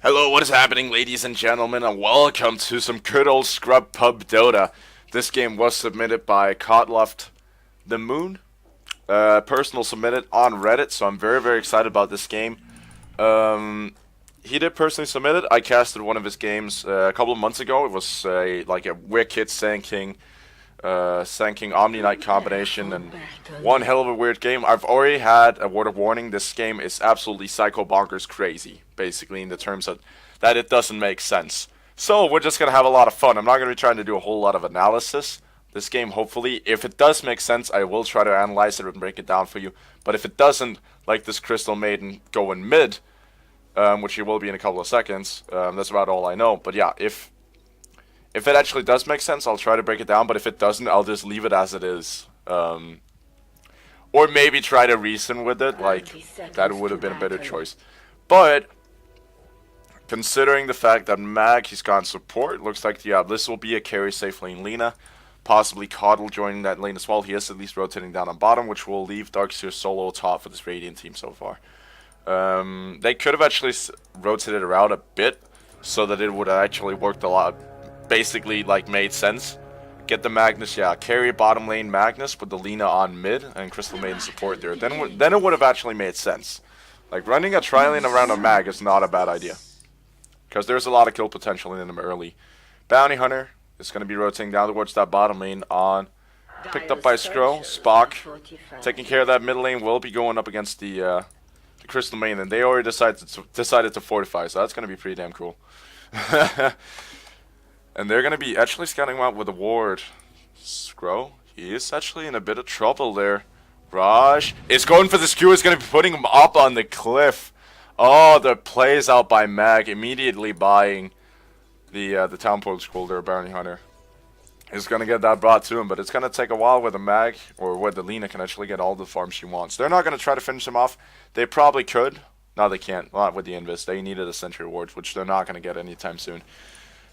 Hello, what is happening, ladies and gentlemen, and welcome to some good old Scrub Pub Dota. This game was submitted by Kotloft the Moon. Personal submitted on Reddit, so I'm very excited about this game. He did personally submit it. I casted one of his games a couple of months ago. It was like a wicked Sanking Omni Knight combination, and one hell of a weird game. I've already had a word of warning. This game is absolutely psycho bonkers crazy, basically, in the terms of that it doesn't make sense. So we're just gonna have a lot of fun. I'm not gonna be trying to do a whole lot of analysis. This game, hopefully, if it does make sense, I will try to analyze it and break it down for you. But if it doesn't, like this Crystal Maiden going mid, which it will be in a couple of seconds, that's about all I know. But yeah, if it actually does make sense, I'll try to break it down, but if it doesn't, I'll just leave it as it is. Or maybe try to reason with it, like, that would have been a better choice. But, considering the fact that Mag, he's gone support, looks like, yeah, this will be a carry safe lane Lina. Possibly Coddle joining that lane as well. He is at least rotating down on bottom, which will leave Darkseer solo top for this Radiant team so far. They could have actually rotated around a bit, so that it would have actually worked a lot. Basically, like, made sense. Get the Magnus, yeah, carry bottom lane Magnus with the Lina on mid and Crystal Maiden support there. Then it would have actually made sense. Like, running a tri-lane around a Mag is not a bad idea, because there's a lot of kill potential in him early. Bounty Hunter is going to be rotating down towards that bottom lane on. Picked up by Skro. Spock taking care of that middle lane, will be going up against the Crystal Maiden, and they already decided to fortify, so that's going to be pretty damn cool. And they're going to be actually scouting him out with a ward. Skro, he is actually in a bit of trouble there. Raj is going for the skew, is going to be putting him up on the cliff. Oh, the plays out by Mag, immediately buying the town port scroll there, Bounty Hunter. Is going to get that brought to him, but it's going to take a while where the Mag, or where the Lina can actually get all the farms she wants. They're not going to try to finish him off. They probably could. No, they can't. Not with the Invis. They needed a sentry wards, which they're not going to get anytime soon.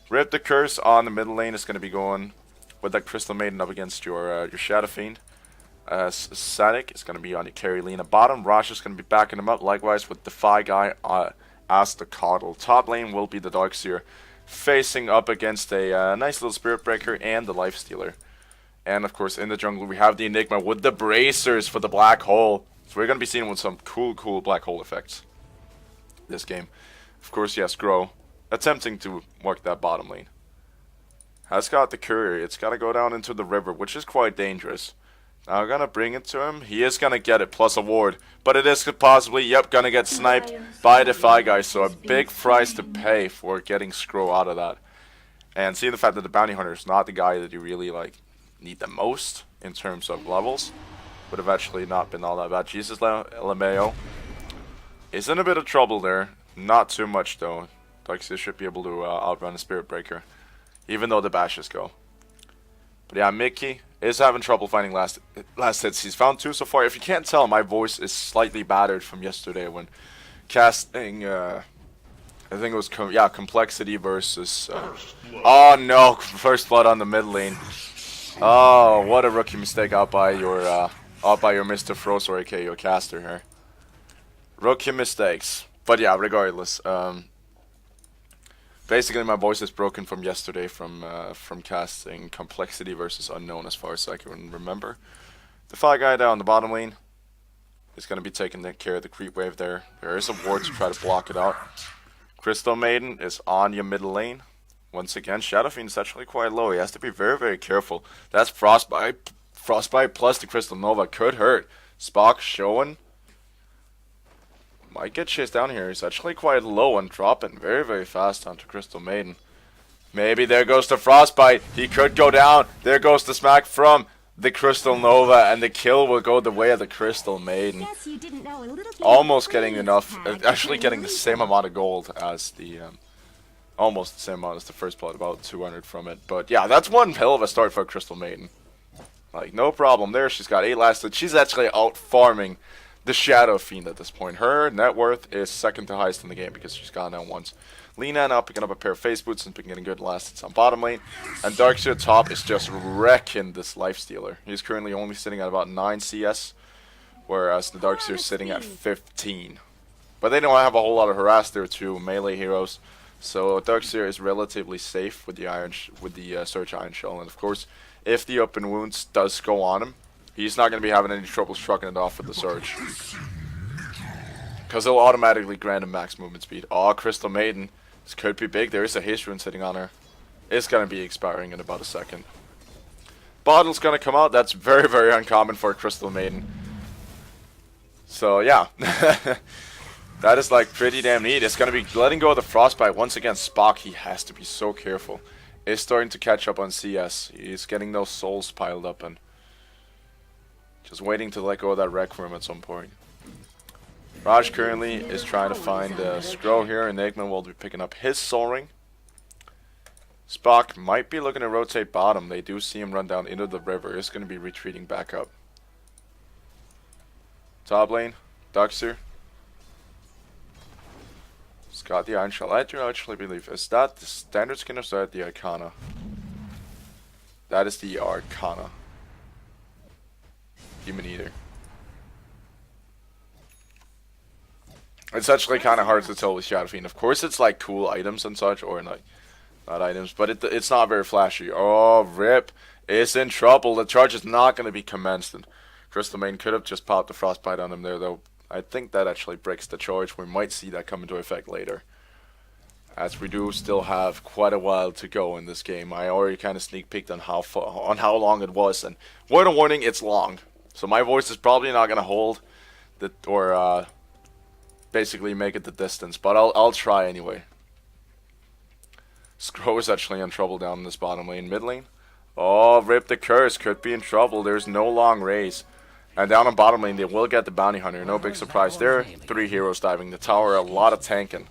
Rip the Curse on the middle lane is going to be going with that Crystal Maiden up against your Shadow Fiend. Sadik is going to be on your carry Lina bottom. Rosh is going to be backing him up. Likewise with Defy guy as the Coddle. Top lane will be the Darkseer, facing up against a nice little Spirit Breaker and the Life Stealer. And of course in the jungle we have the Enigma with the Bracers for the Black Hole. So we're going to be seeing with some cool Black Hole effects this game. Of course, yes, Grow attempting to work that bottom lane. Has got the courier. It's got to go down into the river, which is quite dangerous. Now I'm going to bring it to him. He is going to get it, plus a ward. But it is possibly, yep, going to get sniped by the Defy guy. So a big price to pay for getting Skro out of that. And seeing the fact that the Bounty Hunter is not the guy that you really like need the most in terms of levels, would have actually not been all that bad. Jesus LMAO is in a bit of trouble there. Not too much, though. Darkseer should be able to outrun a Spirit Breaker, even though the bashes go. But yeah, Mickey is having trouble finding last hits. He's found 2 so far. If you can't tell, my voice is slightly battered from yesterday when casting. I think it was Complexity versus. Oh no, First Blood on the mid lane. Oh, what a rookie mistake out by your Mr. Frozor, aka your caster here. Rookie mistakes. But yeah, regardless. Basically, my voice is broken from yesterday from casting Complexity versus Unknown as far as I can remember. The Defy guy down the bottom lane is going to be taking care of the creep wave there. There is a ward to try to block it out. Crystal Maiden is on your middle lane. Once again, Shadow Fiend is actually quite low. He has to be very careful. That's Frostbite. Frostbite plus the Crystal Nova could hurt. Spock showing. Might get chased down here. He's actually quite low and dropping very fast onto Crystal Maiden. Maybe there goes the Frostbite. He could go down. There goes the smack from the Crystal Nova, and the kill will go the way of the Crystal Maiden. Almost getting enough. Actually getting the same amount of gold as the almost the same amount as the First Blood, about 200 from it. But yeah, that's one hell of a start for Crystal Maiden. Like, no problem there. She's got 8 last hits. She's actually out farming the Shadow Fiend at this point. Her net worth is second to highest in the game because she's gone down once. Lina now picking up a pair of face boots and getting good last hits on bottom lane. And Darkseer top is just wrecking this Life Stealer. He's currently only sitting at about 9 CS, whereas the Darkseer is sitting at 15. But they don't have a whole lot of harass. They're two melee heroes. So Darkseer is relatively safe with the Surge Iron Shell. And of course, if the open wounds does go on him, he's not going to be having any trouble shrugging it off with the Surge. Because he'll automatically grant him max movement speed. Oh, Crystal Maiden. This could be big. There is a haste rune sitting on her. It's going to be expiring in about a second. Bottle's going to come out. That's very, very uncommon for a Crystal Maiden. So, yeah. That is like pretty damn neat. It's going to be letting go of the Frostbite. Once again, Spock, he has to be so careful. Is starting to catch up on CS. He's getting those souls piled up and just waiting to let go of that Requiem at some point. Raj currently is trying to find Skrull here. Enigma will be picking up his Soul Ring. Spock might be looking to rotate bottom. They do see him run down into the river. It's going to be retreating back up. Top lane, Darkseer. He's got the Iron Shell. I do actually believe, is that the standard skin or is that the Arcana? That is the Arcana. Human Eater. It's actually kind of hard to tell with Shadow Fiend. Of course it's like cool items and such, or like, not items, but it's not very flashy. Oh, rip. It's in trouble. The charge is not going to be commenced. And Crystal Maiden could have just popped the Frostbite on him there, though. I think that actually breaks the charge. We might see that come into effect later, as we do still have quite a while to go in this game. I already kind of sneak peeked on how long it was, and word of warning, it's long. So my voice is probably not going to hold or basically make it the distance, but I'll try anyway. Skrull is actually in trouble down in this bottom lane. Mid lane. Oh, rip the curse. Could be in trouble. There's no long race. And down on bottom lane, they will get the Bounty Hunter. No big surprise there. 3 heroes diving the tower. A lot of tanking.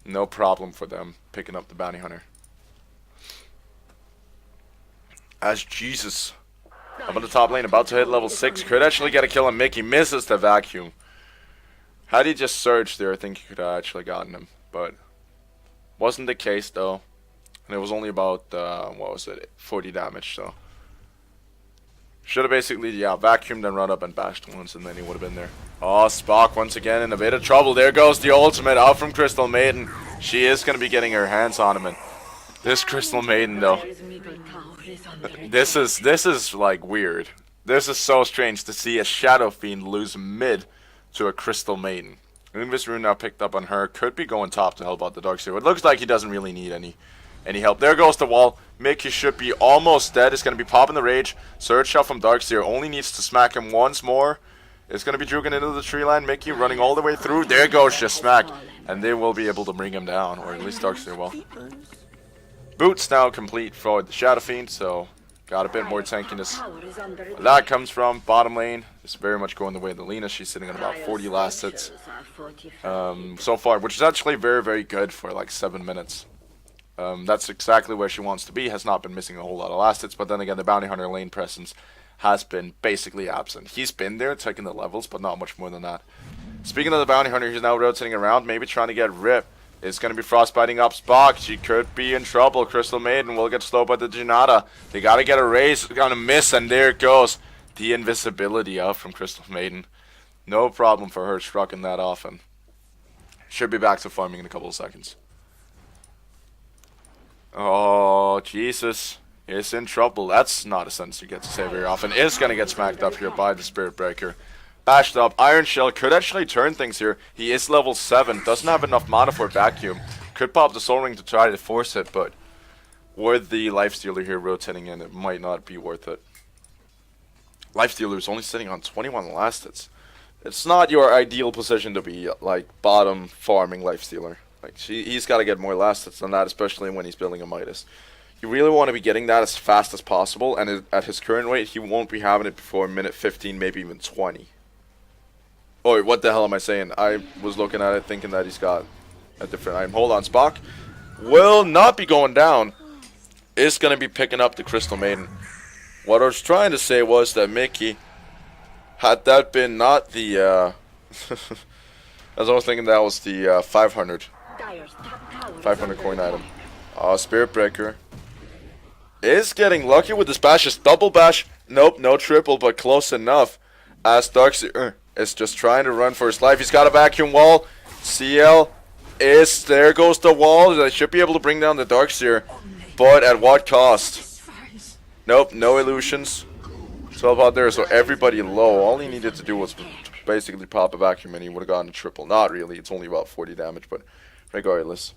No problem for them picking up the Bounty Hunter. As Jesus up on the top lane, about to hit level 6. Could actually get a kill on Mickey. Misses the vacuum. Had he just surged there, I think he could have actually gotten him. But wasn't the case, though. And it was only about, what was it, 40 damage, so. Should have basically, yeah, vacuumed and run up and bashed once, and then he would have been there. Oh, Spock once again in a bit of trouble. There goes the ultimate out from Crystal Maiden. She is going to be getting her hands on him. And this Crystal Maiden, though, this is like weird. This is so strange to see a Shadow Fiend lose mid to a Crystal Maiden. Invis Rune now picked up on her. Could be going top to help out the Darkseer. It looks like he doesn't really need any help. There goes the wall. Mickey should be almost dead. It's going to be popping the rage. Surge shot from Darkseer. Only needs to smack him once more. It's going to be juking into the tree line. Mickey running all the way through. There goes just smack. And they will be able to bring him down. Or at least Darkseer will. Boots now complete for the Shadow Fiend. So got a bit more tankiness. That comes from bottom lane. It's very much going the way of the Lena. She's sitting on about 40 last hits so far. Which is actually very, very good for like 7 minutes. That's exactly where she wants to be. Has not been missing a whole lot of last hits, but then again, the Bounty Hunter lane presence has been basically absent. He's been there, taking the levels, but not much more than that. Speaking of the Bounty Hunter, he's now rotating around, maybe trying to get Rip. It's going to be frostbiting up Spock. She could be in trouble. Crystal Maiden will get slowed by the Janata. They got to get a raise. Going to miss, and there it goes. The invisibility up from Crystal Maiden. No problem for her shrugging that off, and should be back to farming in a couple of seconds. Oh, Jesus. It's in trouble. That's not a sentence you get to say very often. It's going to get smacked up here by the Spirit Breaker. Bashed up. Iron Shell could actually turn things here. He is level 7. Doesn't have enough mana for vacuum. Could pop the Soul Ring to try to force it, but with the Lifestealer here rotating in, it might not be worth it. Lifestealer is only sitting on 21 last hits. It's not your ideal position to be, like, bottom farming Lifestealer. Like, he's got to get more last hits than that, especially when he's building a Midas. You really want to be getting that as fast as possible, and at his current rate, he won't be having it before minute 15, maybe even 20. Oh, what the hell am I saying? I was looking at it thinking that he's got a different item. Hold on, Spock will not be going down. Is going to be picking up the Crystal Maiden. What I was trying to say was that Mickey, had that been not the, as I was thinking that was the 500 coin item. Spirit Breaker is getting lucky with this bash. It's double bash. Nope, no triple, but close enough. As Darkseer is just trying to run for his life. He's got a vacuum wall. CL is, there goes the wall. They should be able to bring down the Darkseer, but at what cost? Nope, no illusions. 12 out there, so everybody low. All he needed to do was basically pop a vacuum and he would have gotten a triple. Not really, it's only about 40 damage, but regardless.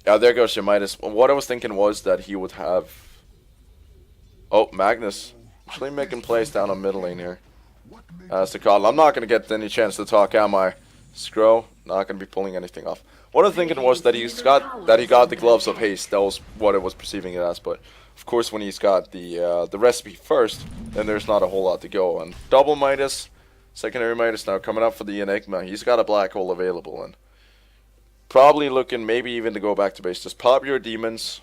Yeah, there goes your Midas. What I was thinking was that he would have... Oh, Magnus. Actually making plays down on middle lane here. As the call. I'm not going to get any chance to talk, am I? Scro, not going to be pulling anything off. What I was thinking was that he got the gloves of haste. That was what I was perceiving it as, but... Of course, when he's got the recipe first, then there's not a whole lot to go. And double Midas, secondary Midas now coming up for the Enigma. He's got a black hole available and probably looking maybe even to go back to base. Just pop your demons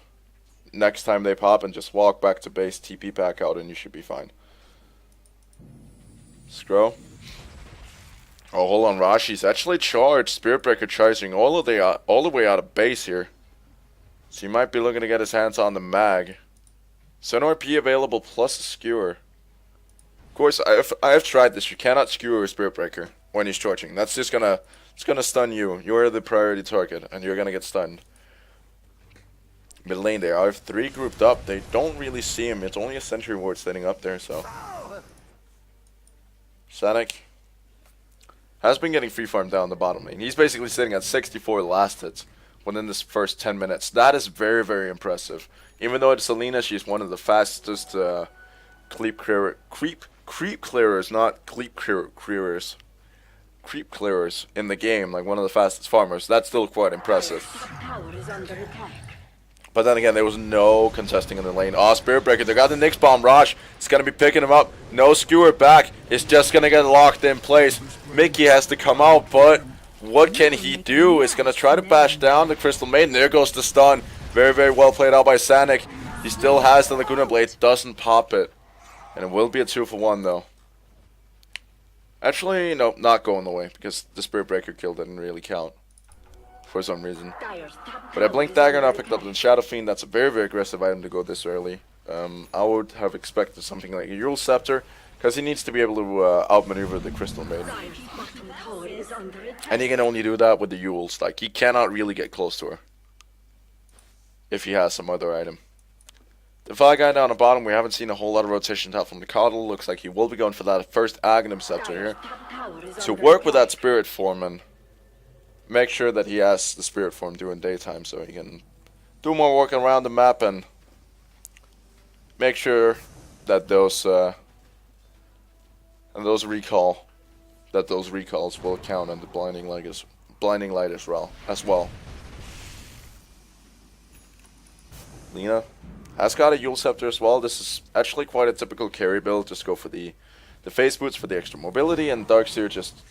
next time they pop and just walk back to base, TP back out, and you should be fine. Scro. Oh, hold on, Rashi's actually charged. Spirit Breaker charging all the way out of base here. So he might be looking to get his hands on the mag. Sun RP available plus a skewer. Of course, I have tried this. You cannot skewer a Spirit Breaker when he's charging. That's just it's gonna stun you. You're the priority target, and you're gonna get stunned. Mid lane there, I have 3 grouped up. They don't really see him. It's only a sentry ward standing up there, so. Sonic has been getting free farm down the bottom lane. He's basically sitting at 64 last hits within this first 10 minutes. That is very, very impressive. Even though it's Selena, she's one of the fastest creep clearers, not creep clearers. Creep clearers in the game, like one of the fastest farmers. That's still quite impressive. But then again, there was no contesting in the lane. Oh, Spirit Breaker, they got the Nyx Bomb. Raj is going to be picking him up. No skewer back. It's just going to get locked in place. Mickey has to come out, but what can he do? He's going to try to bash down the Crystal Maiden. There goes the stun. Very, very well played out by Sanic. He still has the Laguna Blade, doesn't pop it. And it will be a 2-for-1 though. Actually, no, not going the way, because the Spirit Breaker kill didn't really count. For some reason. But I Blink Dagger and I picked up the Shadow Fiend. That's a very, very aggressive item to go this early. I would have expected something like a Eul Scepter, because he needs to be able to outmaneuver the Crystal Maiden. And he can only do that with the Euls. Like, he cannot really get close to her if he has some other item. The Fire Guy down the bottom, we haven't seen a whole lot of rotation out from the Coddle. Looks like he will be going for that first Aghanim Scepter here to work with that Spirit Form and make sure that he has the Spirit Form during daytime so he can do more work around the map and make sure that those recalls will count on the blinding light as well. Lina has got a Eul Scepter as well. This is actually quite a typical carry build. Just go for the face boots for the extra mobility, and Darkseer just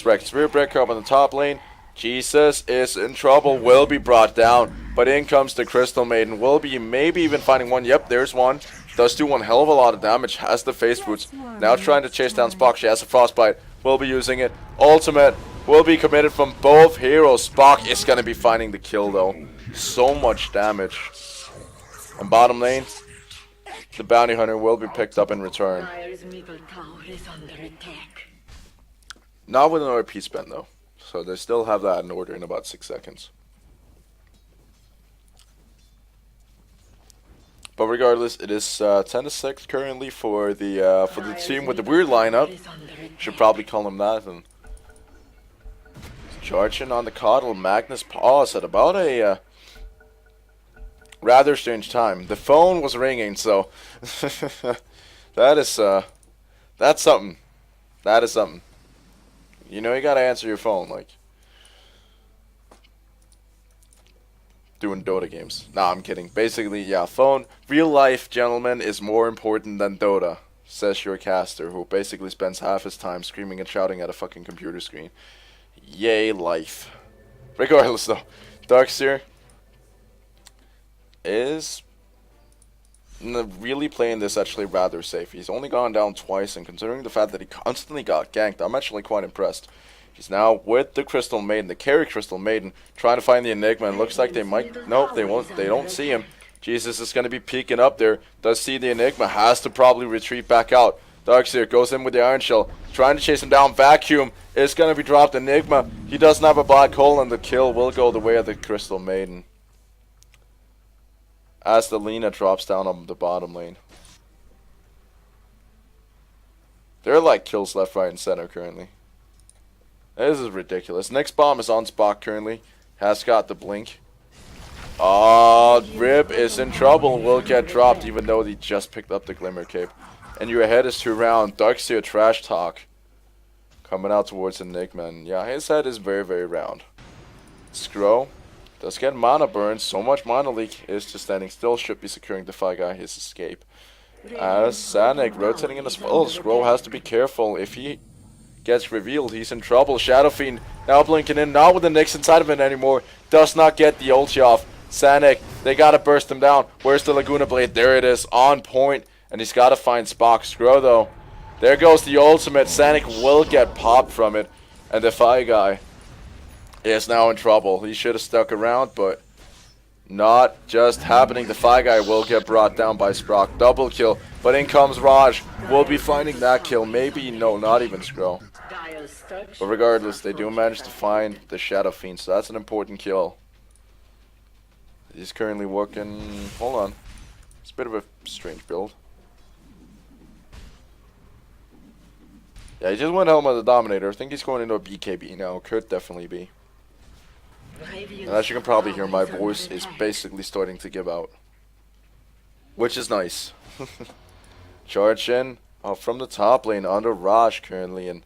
wrecked Spirit Breaker up on the top lane. Jesus is in trouble, will be brought down, but in comes the Crystal Maiden. Will be maybe even finding one. Yep, there's one. Does do one hell of a lot of damage. Has the face boots. Now trying to chase down Spock. She has a Frostbite. Will be using it. Ultimate will be committed from both heroes. Spock is going to be finding the kill though. So much damage. And bottom lane, the Bounty Hunter will be picked up in return. Not with an RP spend though. So they still have that in order in about 6 seconds. But regardless, it is 10-6 currently for the team with the weird lineup. Should probably call them that. And charging on the Coddle, Magnus pause at about a rather strange time. The phone was ringing, so that's something. That is something. You know, you gotta answer your phone, like doing Dota games. Nah, I'm kidding. Basically, yeah, phone. Real life, gentlemen, is more important than Dota, says your caster, who basically spends half his time screaming and shouting at a fucking computer screen. Yay, life. Regardless, though, Darkseer is really playing this actually rather safe. He's only gone down twice, and considering the fact that he constantly got ganked, I'm actually quite impressed. He's now with the Crystal Maiden, the carry Crystal Maiden, trying to find the Enigma, and looks like they might... Nope, they won't. They don't see him. Jesus is going to be peeking up there. Does see the Enigma, has to probably retreat back out. Darkseer goes in with the Iron Shell, trying to chase him down. Vacuum is going to be dropped. Enigma, he doesn't have a black hole, and the kill will go the way of the Crystal Maiden. As the Lina drops down on the bottom lane. There are like kills left, right, and center currently. This is ridiculous. Next bomb is on Spock currently. Has got the blink. Rib is in trouble. Will get dropped even though he just picked up the Glimmer Cape. And your head is to round. Darkseer trash talk. Coming out towards Enigma. And yeah, his head is very, very round. Skrull does get mana burn. So much mana leak is just standing still. Should be securing the Fi Guy his escape. As Sanic rotating in the spell. Skrull has to be careful. If he gets revealed, he's in trouble. Shadow Fiend now blinking in. Not with the Nyx inside of it anymore. Does not get the ulti off. Sanic, they gotta burst him down. Where's the Laguna Blade? There it is. On point. And he's gotta find Spock. Skrull though. There goes the ultimate. Sanic will get popped from it. And the Fi Guy is now in trouble. He should have stuck around, but not just happening. The Fi Guy will get brought down by Spock. Double kill. But in comes Raj. We'll be finding that kill. Maybe, no, not even Skrull. But regardless, they do manage to find the Shadow Fiend. So that's an important kill. He's currently working. Hold on. It's a bit of a strange build. Yeah, he just went home with the Dominator. I think he's going into a BKB now. Could definitely be. And as you can probably hear, my voice is basically starting to give out. Which is nice. Charge in from the top lane under Raj currently. And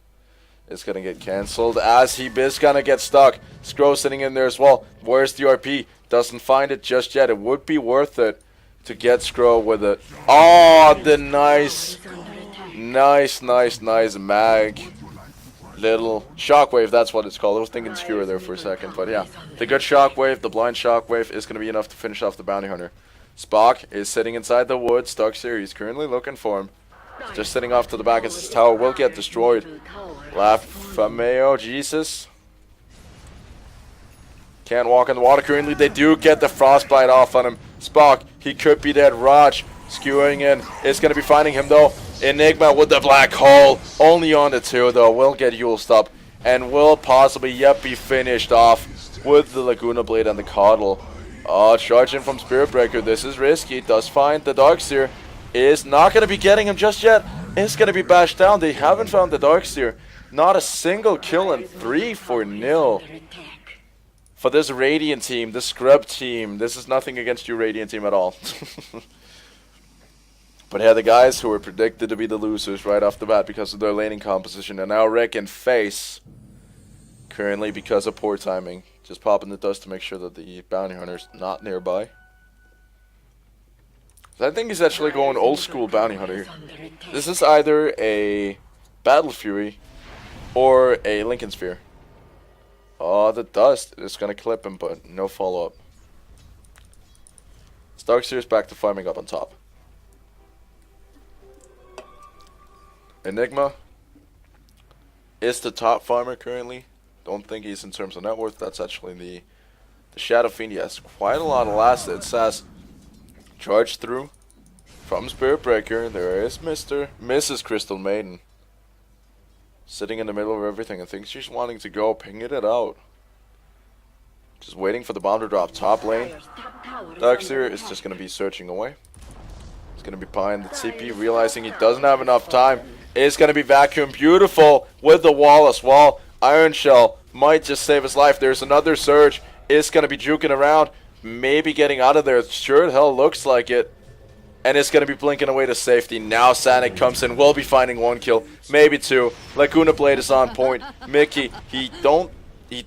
it's going to get cancelled as he is going to get stuck. Skrull sitting in there as well. Where's the RP? Doesn't find it just yet. It would be worth it to get Skrull with it. Oh, the nice mag. Little shockwave, that's what it's called. I was thinking skewer there for a second, but yeah. The good shockwave, the blind shockwave is going to be enough to finish off the bounty hunter. Spock is sitting inside the woods. Darkseer, he's currently looking for him. Just sitting off to the back as his tower will get destroyed. Lafameo, Jesus. Can't walk in the water currently. They do get the frostbite off on him. Spock, he could be dead. Raj skewing in. Is going to be finding him though. Enigma with the black hole. Only on the 2 though. Will get Yuled up. And will possibly yet be finished off with the Laguna Blade and the Coddle. Charging from Spirit Breaker. This is risky. Does find the Darkseer. Is not going to be getting him just yet. Is going to be bashed down. They haven't found the Darkseer. Not a single kill and 3-0. For this Radiant team, this Scrub team. This is nothing against you, Radiant team, at all. But yeah, the guys who were predicted to be the losers right off the bat because of their laning composition are now wreck and face. Currently because of poor timing. Just popping the dust to make sure that the bounty hunter's not nearby. I think he's actually going old school bounty hunter. This is either a Battle Fury or a Lincoln Sphere. Oh, the dust is going to clip him, but no follow-up. Darkseer's back to farming up on top. Enigma is the top farmer currently. Don't think he's in terms of net worth. That's actually the Shadow Fiend. He has quite a lot of last. It says charge through from Spirit Breaker. There is Mrs. Crystal Maiden sitting in the middle of everything. I think she's wanting to go, pinging it out. Just waiting for the bomb to drop top lane. Darkseer is just going to be searching away. He's going to be behind the TP, realizing he doesn't have enough time. Is going to be vacuum. Beautiful with the wall as well. Iron Shell might just save his life. There's another surge. Is going to be juking around. Maybe getting out of there. Sure the hell looks like it. And it's going to be blinking away to safety. Now Sanic comes in. Will be finding 1 kill. Maybe 2. Laguna Blade is on point. Mickey, he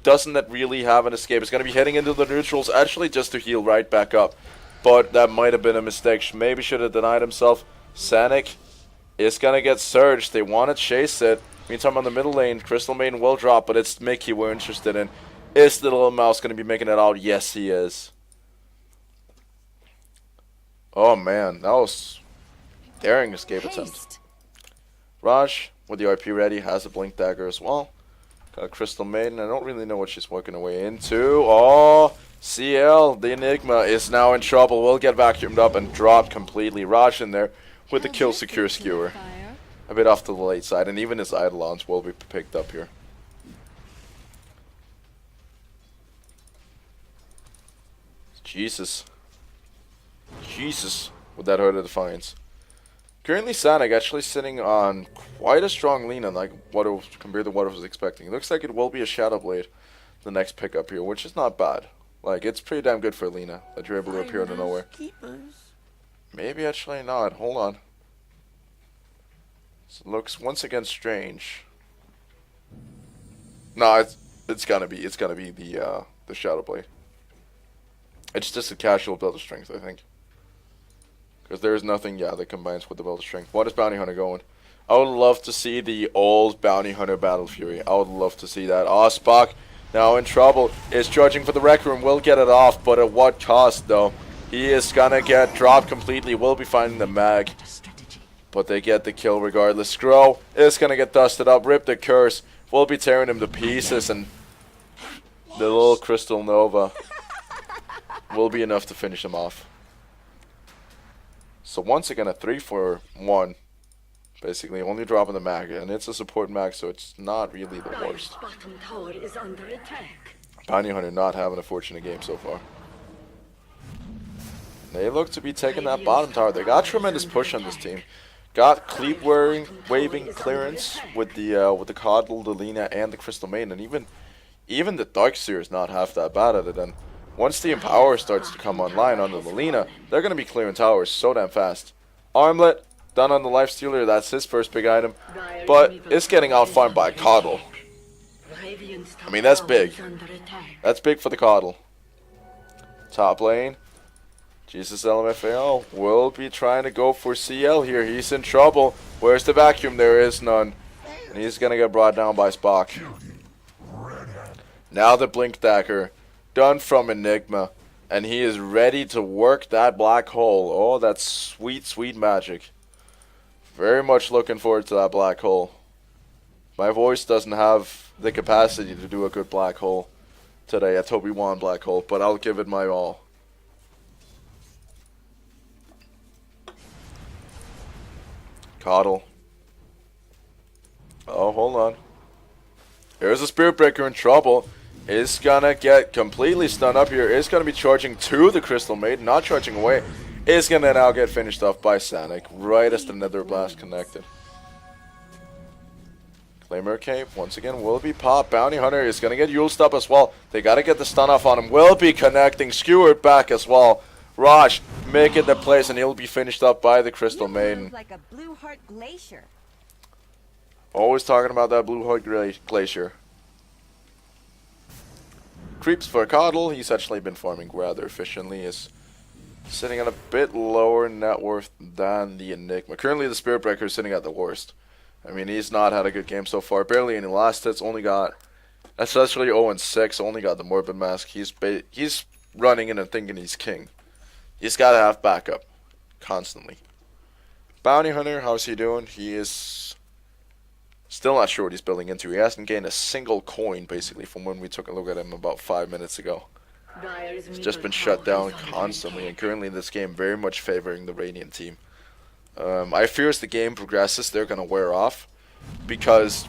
doesn't really have an escape. He's going to be heading into the neutrals. Actually just to heal right back up. But that might have been a mistake. Maybe should have denied himself. Sanic is going to get surged. They want to chase it. Meantime, on the middle lane, Crystal Maiden will drop, but it's Mickey we're interested in. Is the little mouse going to be making it out? Yes, he is. Oh, man. That was daring escape attempt. Raj, with the RP ready, has a Blink Dagger as well. Got Crystal Maiden. I don't really know what she's working her way into. Oh, CL, the Enigma, is now in trouble. Will get vacuumed up and dropped completely. Raj in there with the kill secure skewer. a bit off to the late side, and even his Eidolons will be picked up here. Jesus. Jesus, with that Heart of Defiance. Currently, Sonic actually sitting on quite a strong lean on like compared to what I was expecting. It looks like it will be a Shadow Blade, the next pickup here, which is not bad. Like, it's pretty damn good for Lena that you're able to appear out of nowhere. Maybe actually not. Hold on. So it looks once again strange. No, it's gonna be the Shadow Blade. It's just a casual build of strength, I think. Because there is nothing, that combines with the build of strength. What is Bounty Hunter going? I would love to see the old Bounty Hunter Battle Fury. I would love to see that. Oh, Spock, now in trouble, is charging for the Rec Room. Will get it off, but at what cost, though? He is gonna get dropped completely. Will be finding the mag. But they get the kill regardless. Skrull is gonna get dusted up. Rip the curse. Will be tearing him to pieces, and the little Crystal Nova will be enough to finish him off. So once again, a 3-for-1. Basically, only dropping the mag, and it's a support mag, so it's not really the worst. Bounty Hunter not having a fortunate game so far. They look to be taking that bottom tower. They got tremendous push on this team. Got Cleep waving clearance with the Coddle, the Lena, and the Crystal Maiden, and even the Darkseer is not half that bad at it. And once the Empower starts to come online on the Lena, they're going to be clearing towers so damn fast. Armlet, done on the Lifestealer, that's his first big item. But it's getting outfarmed by Coddle. I mean, that's big. That's big for the Coddle. Top lane. Jesus LMFAO will be trying to go for CL here. He's in trouble. Where's the vacuum? There is none. And he's going to get brought down by Spock. Now the Blink Dagger. Done from Enigma, and he is ready to work that black hole. Oh, that's sweet, sweet magic. Very much looking forward to that black hole. My voice doesn't have the capacity to do a good black hole today, a Toby Wan black hole, but I'll give it my all. Coddle. Oh, hold on. Here's a Spirit Breaker in trouble. Is gonna get completely stunned up here. Is gonna be charging to the Crystal Maiden, not charging away. Is gonna now get finished off by Sonic right as the Nether Blast connected. Claymore Cape once again will be popped. Bounty Hunter is gonna get Yuled up as well. They gotta get the stun off on him. Will be connecting. Skewered back as well. Raj making the place, and he'll be finished up by the Crystal Maiden. Like a blue heart glacier. Always talking about that blue heart glacier. Creeps for Coddle. He's actually been farming rather efficiently. Is sitting at a bit lower net worth than the Enigma. Currently, the Spirit Breaker is sitting at the worst. I mean, he's not had a good game so far. Barely any last hits. Only got, especially 0-6. Only got the Morbid Mask. He's running in and thinking he's king. He's got to have backup constantly. Bounty Hunter, how's he doing? He is still not sure what he's building into. He hasn't gained a single coin, basically, from when we took a look at him about 5 minutes ago. He's just been shut down constantly, and currently in this game, very much favoring the Radiant team. I fear as the game progresses, they're going to wear off, because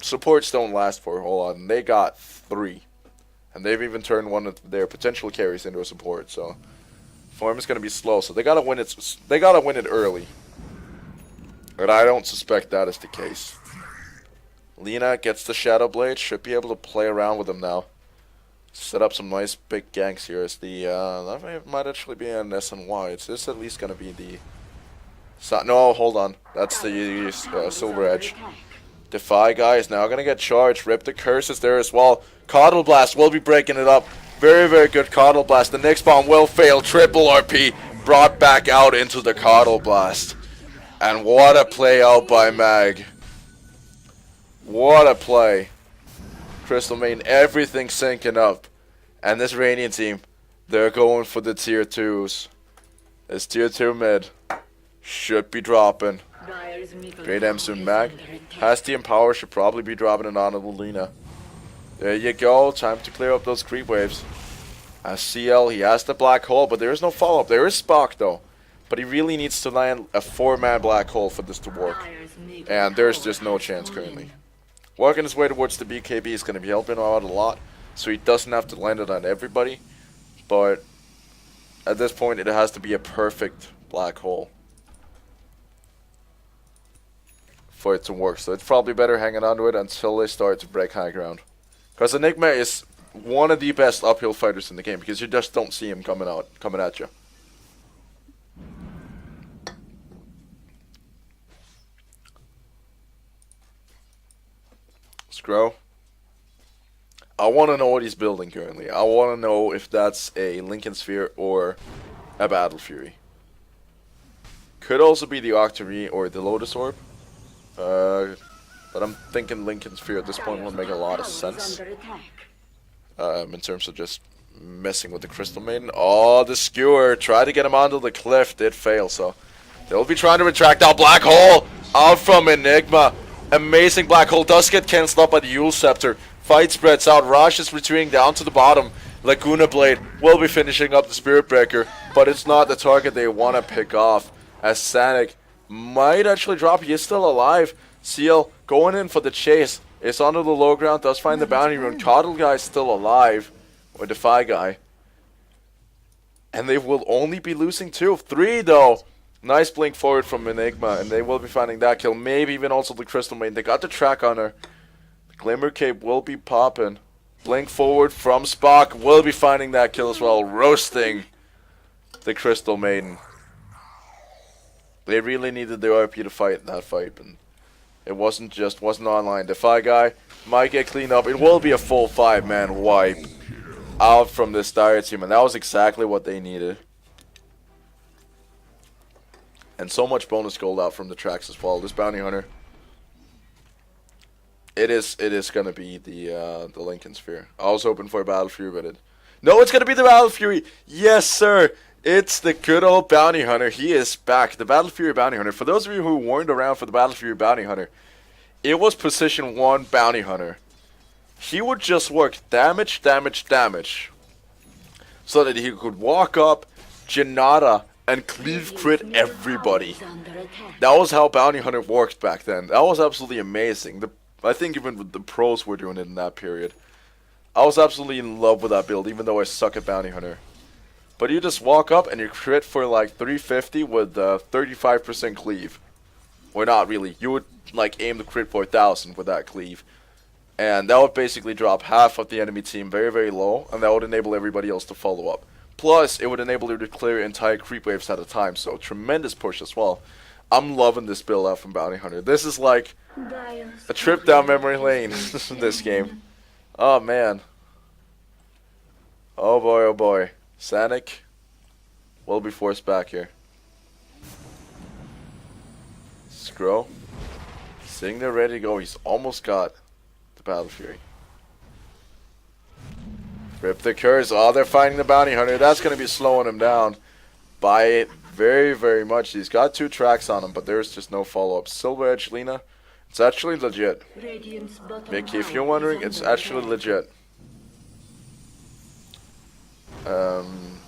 supports don't last for a whole lot, and they got 3. And they've even turned one of their potential carries into a support, so form is going to be slow. So they got to win it. They got to win it early. But I don't suspect that is the case. Lena gets the Shadow Blade, should be able to play around with him now. Set up some nice big ganks here. As the that might actually be an SNY. It's this at least gonna be the. No, hold on. That's the Silver Edge. Defy guy is now gonna get charged. Rip the Curse is there as well. Coddle Blast will be breaking it up. Very, very good Coddle Blast. The next bomb will fail. Triple RP brought back out into the Coddle Blast. And what a play out by Mag. What a play. Crystal Maiden, everything syncing up. And this Radiant team, they're going for the tier 2s. This tier 2 mid should be dropping. Great M soon. Mag has the Empower, should probably be dropping it onto the Lena. There you go. Time to clear up those creep waves. As CL, he has the black hole, but there is no follow-up. There is Spock, though. But he really needs to land a 4-man black hole for this to work. And there's just no chance currently. Working his way towards the BKB is going to be helping him out a lot. So he doesn't have to land it on everybody. But at this point it has to be a perfect black hole for it to work. So it's probably better hanging on to it until they start to break high ground. Because Enigma is one of the best uphill fighters in the game. Because you just don't see him coming at you. Scrow. I want to know what he's building currently. I want to know if that's a Lincoln Sphere or a Battle Fury. Could also be the Octarine or the Lotus Orb. But I'm thinking Lincoln Sphere at this point will make a lot of sense. In terms of just messing with the Crystal Maiden. Oh, the Skewer tried to get him onto the cliff. Did fail, so they'll be trying to retract out. Black Hole out from Enigma. Amazing black hole does get cancelled out by the Yule Scepter. Fight spreads out. Raj is retreating down to the bottom. Laguna Blade will be finishing up the Spirit Breaker, but it's not the target they want to pick off. As Sanic might actually drop. He is still alive. Seal going in for the chase. It's onto the low ground. Does find the bounty rune. Coddle Guy is still alive. Or Defy Guy. And they will only be losing 2 of 3 though. Nice blink forward from Enigma, and they will be finding that kill. Maybe even also the Crystal Maiden. They got the track on her. The Glimmer Cape will be popping. Blink forward from Spock. Will be finding that kill as well. Roasting the Crystal Maiden. They really needed the RP to fight that fight, and it wasn't online. Defy Guy might get cleaned up. It will be a full 5-man wipe out from this Dire team, and that was exactly what they needed. And so much bonus gold out from the tracks as well. This Bounty Hunter, it is gonna be the Lincoln Sphere. I was hoping for a Battle Fury, but no, it's gonna be the Battle Fury. Yes, sir. It's the good old Bounty Hunter. He is back. The Battle Fury Bounty Hunter. For those of you who weren't around for the Battle Fury Bounty Hunter, it was position 1 Bounty Hunter. He would just work damage, so that he could walk up, Janata, and cleave crit everybody. That was how Bounty Hunter worked back then. That was absolutely amazing. I think even the pros were doing it in that period. I was absolutely in love with that build, even though I suck at Bounty Hunter. But you just walk up and you crit for like 350 with 35% cleave. Or not really. You would like aim the crit for 1000 with that cleave. And that would basically drop half of the enemy team very, very low. And that would enable everybody else to follow up. Plus, it would enable you to clear entire creep waves at a time, so tremendous push as well. I'm loving this build out from Bounty Hunter. This is like a trip down memory lane, this game. Oh, man. Oh, boy, oh, boy. Sanic will be forced back here. Scroll. Sitting there ready to go. He's almost got the Battle Fury. Rip the curse. Oh, they're fighting the Bounty Hunter. That's going to be slowing him down by very, very much. He's got 2 tracks on him, but there's just no follow-up. Silver Edge Lina. It's actually legit. Mickey, if you're wondering, it's actually legit.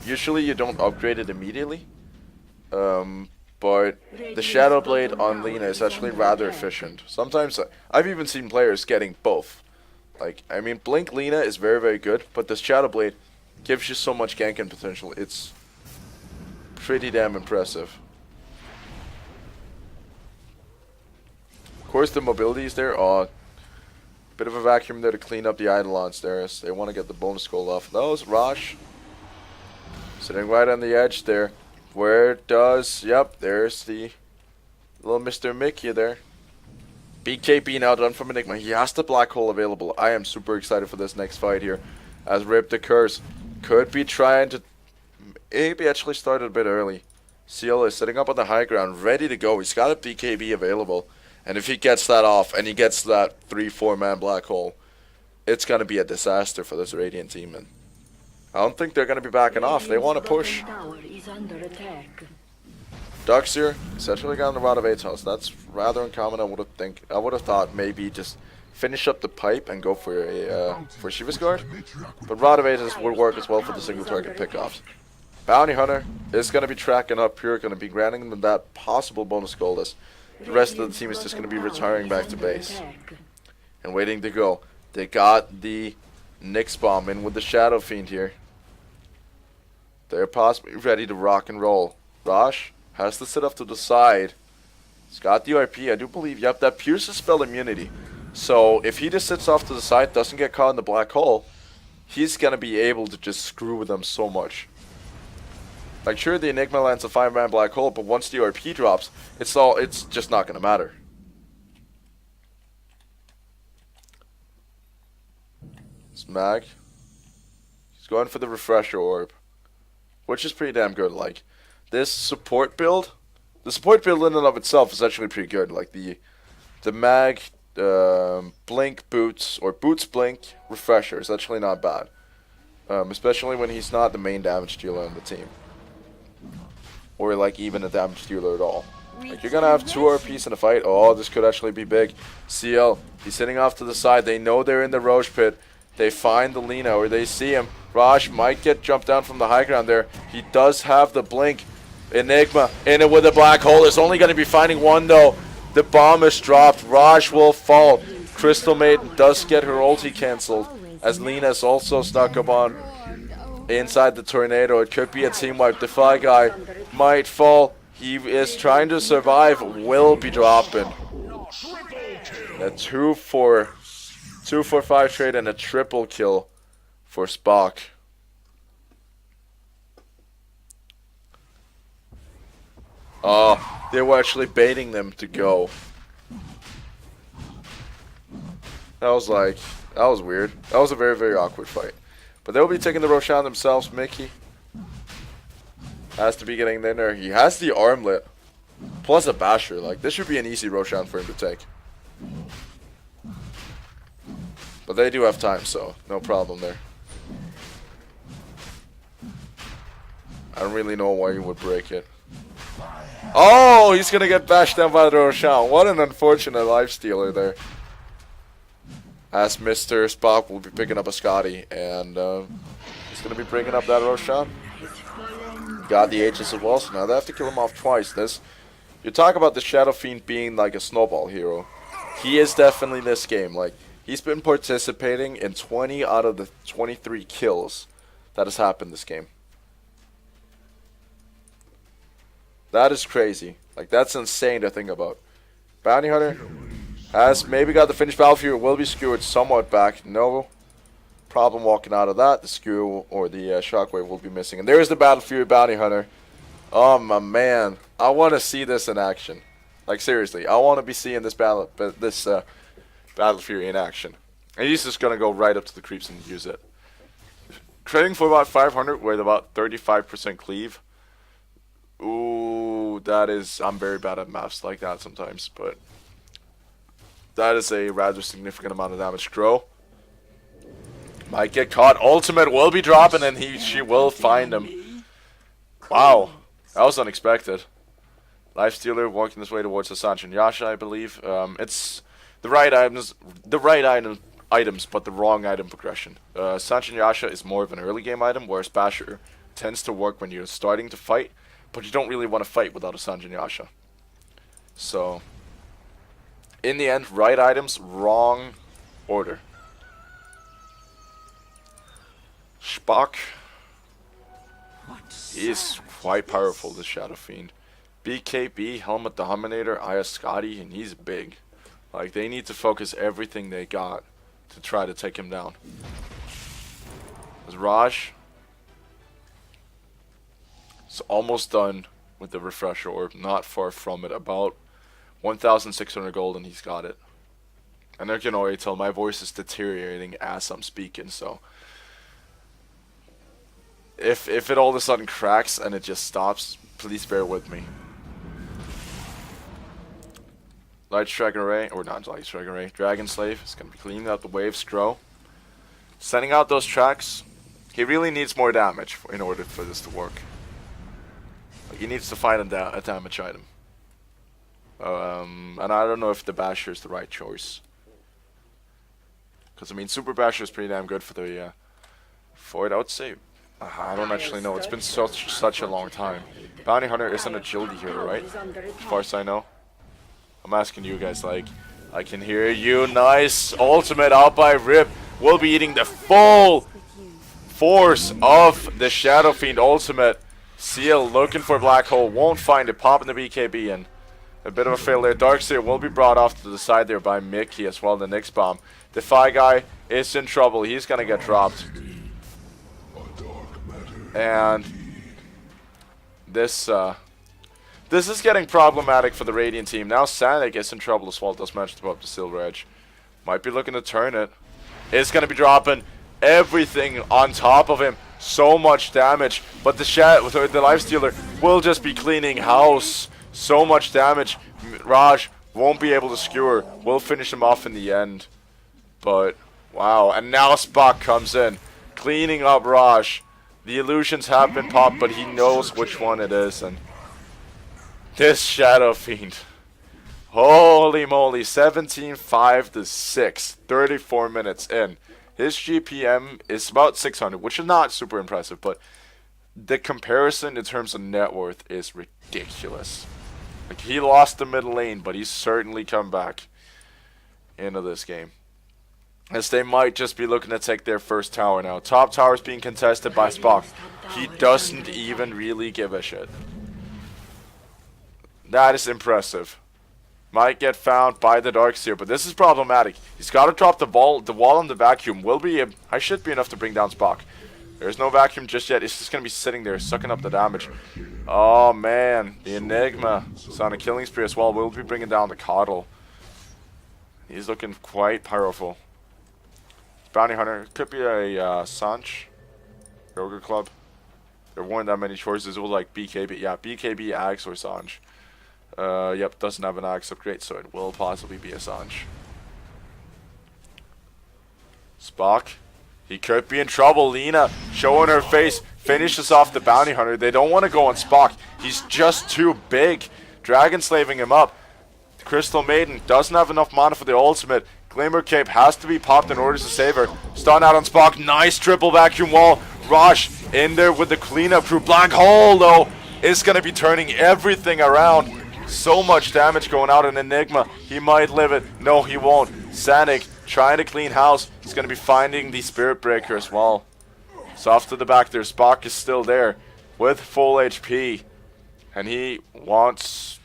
Usually you don't upgrade it immediately. But the Shadow Blade on Lina is actually rather efficient. Sometimes I've even seen players getting both. Like, I mean, Blink Lina is very, very good, but this Shadow Blade gives you so much ganking potential. It's pretty damn impressive. Of course, the mobility is there. Oh, bit of a vacuum there to clean up the Eidolons there as they want to get the bonus gold off those. Rosh sitting right on the edge there. Where does... Yep, there's the little Mr. Mickey there. BKB now done from Enigma. He has the black hole available. I am super excited for this next fight here. As Rip the Curse could be trying to maybe actually start a bit early. Seal is sitting up on the high ground, ready to go. He's got a BKB available. And if he gets that off and he gets that 3-4 man black hole, it's going to be a disaster for this Radiant team. And I don't think they're going to be backing off. They want to push. Duxier essentially got on the Rod of Atos. That's rather uncommon. I would have thought maybe just finish up the pipe and go for a Shiva's Guard. But Rod of Atos would work as well for the single target pickoffs. Bounty Hunter is going to be tracking up here, going to be granting them that possible bonus gold as the rest of the team is just going to be retiring back to base and waiting to go. They got the Nyx bomb in with the Shadow Fiend here. They're possibly ready to rock and roll. Rosh has to sit off to the side. He's got the RP. I do believe, yep, that pierces spell immunity. So if he just sits off to the side, doesn't get caught in the black hole, he's going to be able to just screw with them so much. Like, sure, the Enigma lands a 5-man black hole, but once the RP drops, it's just not going to matter. Smag. He's going for the refresher orb, which is pretty damn good. Like, this support build, the support build in and of itself is actually pretty good. Like, the mag, blink boots, or boots blink refresher is actually not bad. Especially when he's not the main damage dealer on the team. Or, like, even a damage dealer at all. Like, you're going to have 2 RPs in a fight. Oh, this could actually be big. CL, he's sitting off to the side. They know they're in the Roche pit. They find the Lina, or they see him. Raj might get jumped down from the high ground there. He does have the blink. Enigma in it with a black hole. It's only going to be finding one, though. The bomb is dropped. Raj will fall. Crystal Maiden does get her ulti cancelled, as Lina's also stuck up on inside the tornado. It could be a team wipe. The Fly Guy might fall. He is trying to survive. Will be dropping. A 2 for 5 trade and a triple kill for Spock. Oh, they were actually baiting them to go. That was weird. That was a very, very awkward fight. But they'll be taking the Roshan themselves. Mickey has to be getting in there. He has the armlet. Plus a basher. Like, this should be an easy Roshan for him to take. But they do have time, so no problem there. I don't really know why you would break it. Oh, he's going to get bashed down by the Roshan. What an unfortunate lifestealer there. As Mr. Spock will be picking up a Scotty, and he's going to be bringing up that Roshan. Got the Aegis as well, so now they have to kill him off twice. You talk about the Shadow Fiend being like a snowball hero. He is definitely this game. Like, he's been participating in 20 out of the 23 kills that has happened this game. That is crazy. Like, that's insane to think about. Bounty Hunter has maybe got the finished Battlefield, will be skewered somewhat back. No problem walking out of that. The skew or the shockwave will be missing. And there's the Battlefield Bounty Hunter. Oh my man, I want to see this in action. Like, seriously, I want to be seeing this Battlefield in action. And he's just gonna go right up to the creeps and use it. Trading for about 500 with about 35% cleave. Ooh, that is. I'm very bad at maths like that sometimes, but that is a rather significant amount of damage. Grow might get caught. Ultimate will be dropping, and she will find him. Wow, that was unexpected. Lifestealer walking his way towards the Sanch and Yasha, I believe. It's the right items, but the wrong item progression. Sanch and Yasha is more of an early game item, whereas Basher tends to work when you're starting to fight, but you don't really want to fight without a Sanch and Yasha. So, in the end, right items, wrong order. Spock is quite powerful, this Shadow Fiend. BKB, Helmet Dominator, Aya Scotty, and he's big. Like, they need to focus everything they got to try to take him down. As Raj is almost done with the refresher orb, not far from it, about 1,600 gold, and he's got it. And I can already tell my voice is deteriorating as I'm speaking, so if it all of a sudden cracks and it just stops, please bear with me. Light Strike Array, or not Light Strike Array, Dragon Slave is going to be cleaning out the waves, Grow. Sending out those tracks. He really needs more damage in order for this to work. Like, he needs to find a damage item. And I don't know if the Basher is the right choice. Because, I mean, Super Basher is pretty damn good for the for it. I would say I don't actually know. It's been such a long time. Bounty Hunter is an agility hero, right? As far as I know. I'm asking you guys, like, I can hear you. Nice. Ultimate out by Rip. We'll be eating the full force of the Shadow Fiend ultimate. Seal looking for Black Hole. Won't find it. Popping the BKB in. A bit of a fail there. Darkseer will be brought off to the side there by Mickey as well. The Nyx bomb. Defy guy is in trouble. He's going to get dropped. And this is getting problematic for the Radiant team. Now Sanic is in trouble as well. Does manage to put up the Silver Edge. Might be looking to turn it. It's going to be dropping everything on top of him. So much damage. But the Lifestealer will just be cleaning house. So much damage. Raj won't be able to skewer. We'll finish him off in the end. But, wow. And now Spock comes in. Cleaning up Raj. The illusions have been popped, but he knows which one it is. And this Shadow Fiend. Holy moly. 17-5 to 6. 34 minutes in. His GPM is about 600, which is not super impressive, but the comparison in terms of net worth is ridiculous. Like, he lost the middle lane, but he's certainly come back into this game. As they might just be looking to take their first tower now. Top tower is being contested by Spock. He doesn't even really give a shit. That is impressive. Might get found by the Darkseer, but this is problematic. He's got to drop the wall on the vacuum. I should be enough to bring down Spock. There's no vacuum just yet. It's just going to be sitting there, sucking up the damage. Oh, man. The Enigma is on a killing spree as well. We'll be bringing down the Coddle. He's looking quite powerful. Bounty Hunter. Could be a Sanch. Yoga Club. There weren't that many choices. It was like BKB. Yeah, BKB, Axe, or Sanch. Yep, doesn't have an Axe upgrade, so it will possibly be a Sanch. Spock. He could be in trouble. Lena showing her face. Finishes off the Bounty Hunter. They don't want to go on Spock. He's just too big. Dragon slaving him up. The Crystal Maiden doesn't have enough mana for the ultimate. Glimmer Cape has to be popped in order to save her. Stun out on Spock. Nice triple vacuum wall. Rosh in there with the cleanup crew. Black Hole, though, is going to be turning everything around. So much damage going out in Enigma. He might live it. No, he won't. Sanic trying to clean house. He's going to be finding the Spirit Breaker as well. So off to the back there. Spock is still there with full HP. And he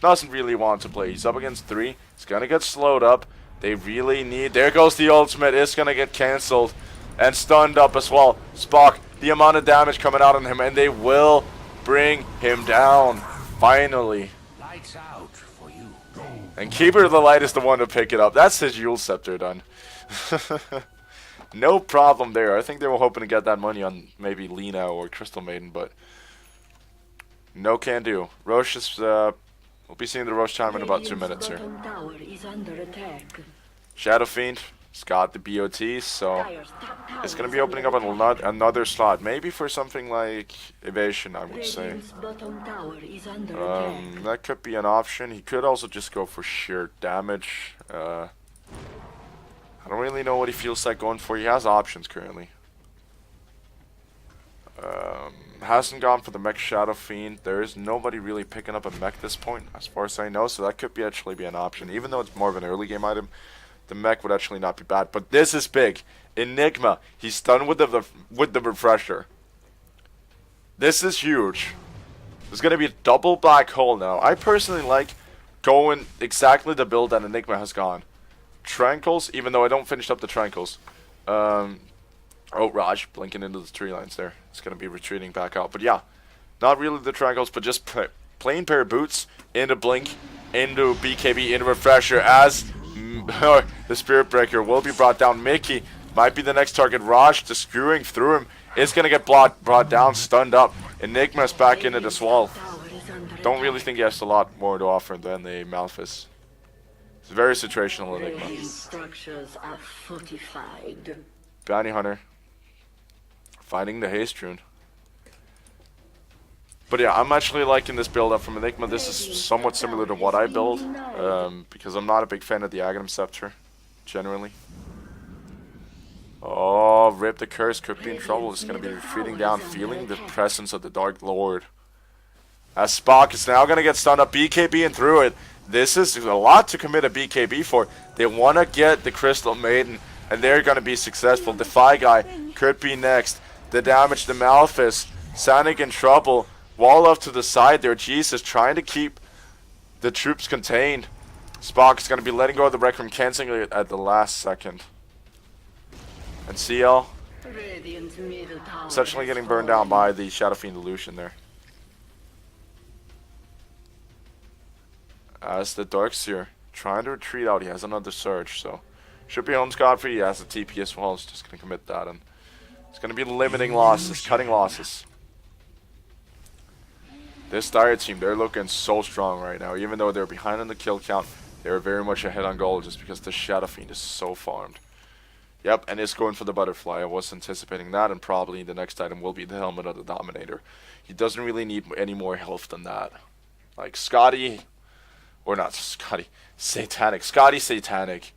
doesn't really want to play. He's up against 3. He's going to get slowed up. They really need... There goes the ultimate. It's going to get cancelled. And stunned up as well. Spock, the amount of damage coming out on him. And they will bring him down. Finally. Lights out for you. And Keeper of the Light is the one to pick it up. That's his Yule Scepter done. No problem there. I think they were hoping to get that money on maybe Lena or Crystal Maiden, but no can do. Roche is, we'll be seeing the Roche time in about 2 minutes here. Shadow Fiend, it's got the BOT, so it's going to be opening up another slot. Maybe for something like Evasion, I would say. That could be an option. He could also just go for sheer damage. I don't really know what he feels like going for. He has options currently. Hasn't gone for the mech Shadow Fiend. There is nobody really picking up a mech at this point, as far as I know, so that could actually be an option. Even though it's more of an early game item, the mech would actually not be bad. But this is big. Enigma. He's done with the refresher. This is huge. There's going to be a double Black Hole now. I personally like going exactly the build that Enigma has gone. Tranquils, even though I don't finish up the Tranquils. Oh, Raj blinking into the tree lines there. It's going to be retreating back out. But yeah, not really the Tranquils, but just plain pair of boots into Blink, into BKB, into Refresher as the Spirit Breaker will be brought down. Mickey might be the next target. Raj just screwing through him. It's going to get brought down, stunned up. Enigma's back into this wall. Don't really think he has a lot more to offer than the Malphus. It's a very situational Enigma. Structures are fortified. Bounty Hunter finding the haste rune. But yeah, I'm actually liking this build up from Enigma. This is somewhat similar to what I build, because I'm not a big fan of the Aghanim Scepter, generally. Oh, Rip the Curse could be in trouble. It's going to be retreating down, feeling the presence of the Dark Lord. As Spock is now going to get stunned up, BKB and through it. This is a lot to commit a BKB for. They want to get the Crystal Maiden, and they're going to be successful. Defy Guy could be next. The damage to Malphus. Sonic in trouble. Wall off to the side there. Jesus trying to keep the troops contained. Spock is going to be letting go of the Requiem, canceling it at the last second. And CL Radiant's middle tower essentially has getting burned down fallen. by the Shadow Fiend illusion there. As the Darkseer trying to retreat out, he has another surge, so should be home scot-free. He has the TP as well. He's just going to commit that, and it's going to be limiting losses, cutting losses. This Dire team, they're looking so strong right now. Even though they're behind on the kill count, they're very much ahead on goal just because the Shadow Fiend is so farmed. Yep, and it's going for the Butterfly. I was anticipating that, and probably the next item will be the Helmet of the Dominator. He doesn't really need any more health than that. Like Scotty, or not Scotty, Satanic. Scotty Satanic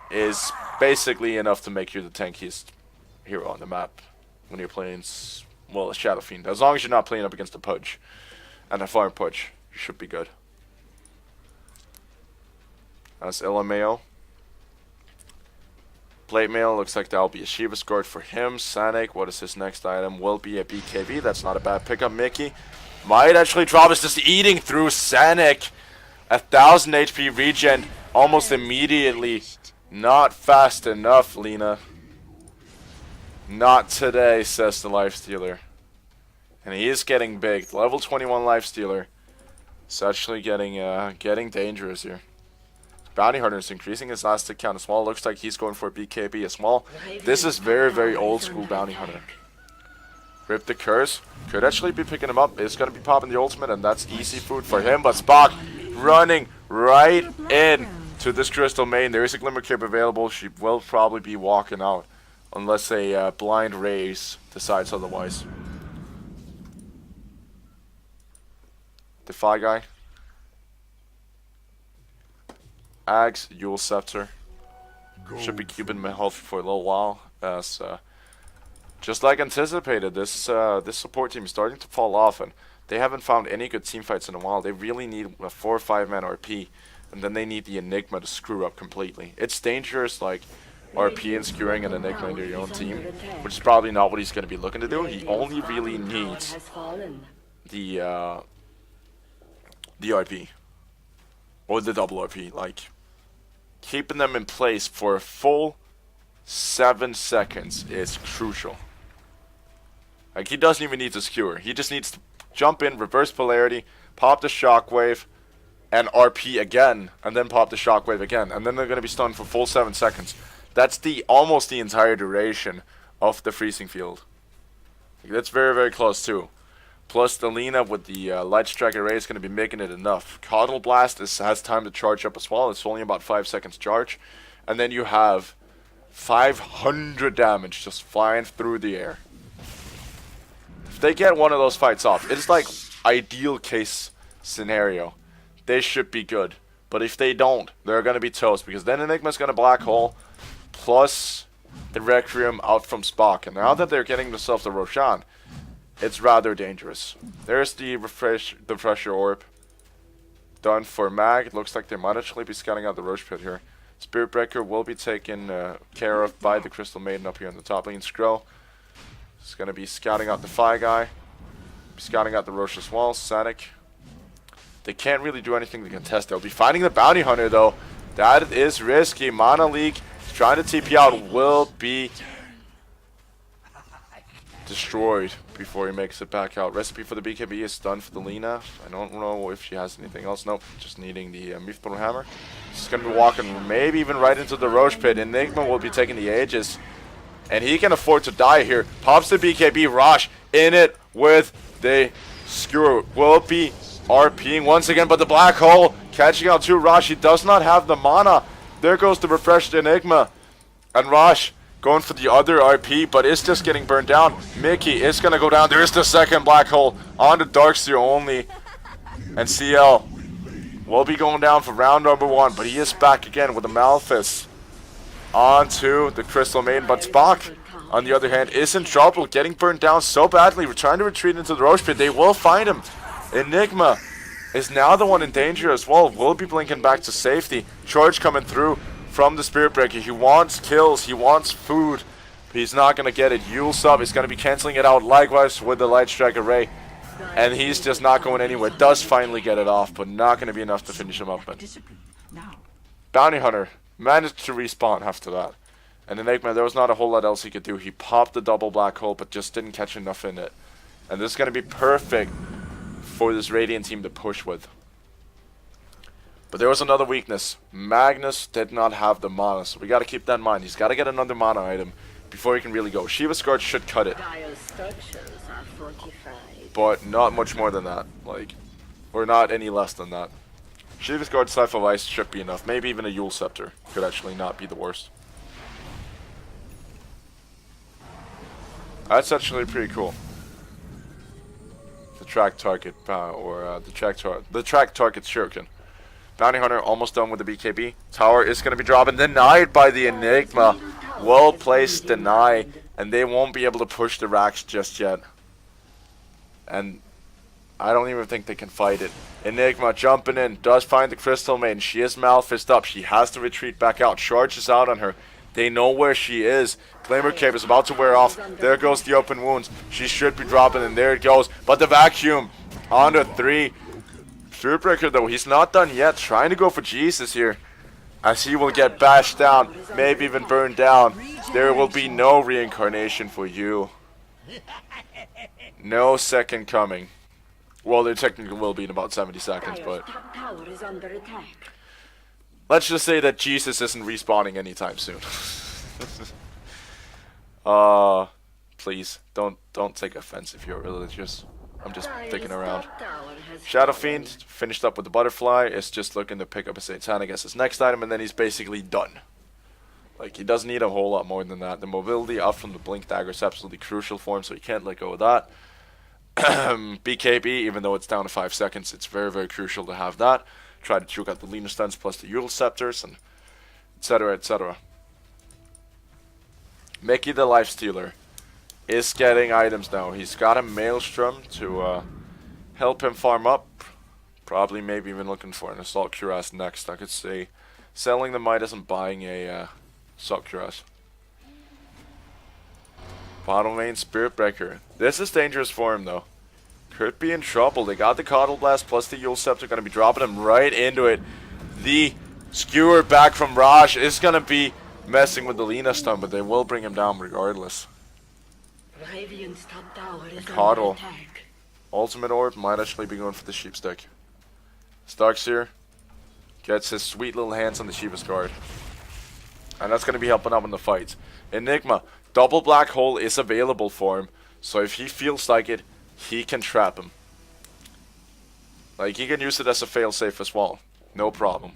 is basically enough to make you the tankiest hero on the map when you're playing, well, a Shadow Fiend. As long as you're not playing up against a Pudge and a Farm Pudge, you should be good. That's LMAO. Plate Mail, looks like that'll be a Shiva Scourge for him. Sonic, what is his next item? Will be a BKB. That's not a bad pickup. Mickey might actually drop. Is just eating through Sonic. 1,000 HP regen almost immediately. Not fast enough, Lena. Not today, says the Lifestealer. And he is getting big. Level 21 Lifestealer. It's actually getting dangerous here. Bounty Hunter is increasing his last hit count as well. Looks like he's going for a BKB as well. This is very, very old school Bounty Hunter. Rip the Curse. Could actually be picking him up. It's going to be popping the ultimate, and that's easy food for him. But Spock running right in to this Crystal Maiden. There is a Glimmer Cape available. She will probably be walking out unless a blind raise decides otherwise. Defy Guy. Axe, Yule Scepter. Should be keeping him healthy for a little while. As just like anticipated, this support team is starting to fall off, and they haven't found any good team fights in a while. They really need a 4 or 5 man RP, and then they need the Enigma to screw up completely. It's dangerous, like RP and skewering an Enigma into your own team, which is probably not what he's going to be looking to do. He only really needs the RP or the double RP, like keeping them in place for a full 7 seconds is crucial. Like, he doesn't even need to skewer. He just needs to jump in, reverse polarity, pop the shockwave, and RP again, and then pop the shockwave again, and then they're going to be stunned for full 7 seconds. That's almost the entire duration of the freezing field. That's very, very close too. Plus, the Lena with the Light Strike Array is going to be making it enough. Coddle Blast has time to charge up as well. It's only about 5 seconds charge. And then you have 500 damage just flying through the air. If they get one of those fights off, it's like ideal case scenario. They should be good. But if they don't, they're going to be toast. Because then Enigma's going to black hole. Plus the Requiem out from Spock. And now that they're getting themselves the Roshan, it's rather dangerous. There's the refresher orb. Done for Mag. It looks like they might actually be scanning out the Roche Pit here. Spirit Breaker will be taken care of by the Crystal Maiden up here in the top lane. Skrull is going to be scouting out the Fi Guy. Scouting out the Roche as well. Sonic. They can't really do anything to contest. They'll be fighting the Bounty Hunter though. That is risky. Mana Leak trying to TP out will be destroyed before he makes it back out. Recipe for the BKB is done for the Lena. I don't know if she has anything else. Nope, just needing the Mifbro Hammer. She's going to be walking maybe even right into the Roche Pit. Enigma will be taking the Aegis, and he can afford to die here. Pops the BKB. Rosh in it with the Skewer. Will be RPing once again, but the Black Hole catching out to Rosh. He does not have the mana. There goes the refreshed Enigma. And Rosh going for the other RP, but it's just getting burned down. Mickey is going to go down. There is the second Black Hole on the Darkseer only. And CL will be going down for round number 1, but he is back again with the Malphus. onto the Crystal Maiden, but Spock, on the other hand, is in trouble, getting burned down so badly. We're trying to retreat into the Roche Pit. They will find him. Enigma is now the one in danger as well. Will be blinking back to safety. Charge coming through from the Spirit Breaker. He wants kills. He wants food. He's not going to get it. Yule Sub is going to be canceling it out. Likewise with the Light Strike Array. And he's just not going anywhere. Does finally get it off, but not going to be enough to finish him up. But Bounty Hunter managed to respawn after that. And Enigma, there was not a whole lot else he could do. He popped the double black hole, but just didn't catch enough in it. And this is going to be perfect for this Radiant team to push with. But there was another weakness. Magnus did not have the mana, so we got to keep that in mind. He's got to get another mana item before he can really go. Shiva's Guard should cut it. Dire structures are fortified. But not much more than that. Like, or not any less than that. Shiva's Guard, Scythe of Ice should be enough. Maybe even a Yule Scepter could actually not be the worst. That's actually pretty cool. The track target, the track target shuriken. Bounty Hunter almost done with the BKB. Tower is going to be dropping, denied by the Enigma. Well placed deny, and they won't be able to push the racks just yet. And I don't even think they can fight it. Enigma jumping in, does find the Crystal Maiden. She is Malfist up. She has to retreat back out. Charges out on her. They know where she is. Glamour Cape is about to wear off. There goes the open wounds. She should be dropping, and there it goes. But the vacuum on the 3. Spiritbreaker, though, he's not done yet. Trying to go for Jesus here, as he will get bashed down, maybe even burned down. There will be no reincarnation for you. No second coming. Well, there technically will be in about 70 seconds, but Tower is under attack. let's just say that Jesus isn't respawning anytime soon. Please don't take offense if you're religious. I'm just thinking around. Shadow Fiend finished up with the butterfly. Is just looking to pick up a Satanic as his next item, and then he's basically done. Like, he doesn't need a whole lot more than that. The mobility up from the Blink Dagger is absolutely crucial for him, so he can't let go of that. BKB, even though it's down to 5 seconds, it's very, very crucial to have that. Try to juke out the Lena Stuns plus the Yule Scepters, and etc, etc. Mickey the Lifestealer is getting items now. He's got a Maelstrom to help him farm up. Probably maybe even looking for an Assault Cuirass next. I could say selling the Midas and buying a Assault Cuirass. Bottom lane Spirit Breaker. This is dangerous for him though. Could be in trouble. They got the Coddle Blast plus the Yule Scepter. Going to be dropping him right into it. The Skewer back from Raj is going to be messing with the Lena stun, but they will bring him down regardless. Radiant's top tower is Coddle. under attack. Ultimate Orb might actually be going for the Sheep Stick. Starkseer gets his sweet little hands on the Shiva's Guard. And that's going to be helping out in the fights. Enigma, double black hole is available for him. So if he feels like it, he can trap him. Like, he can use it as a failsafe as well. No problem.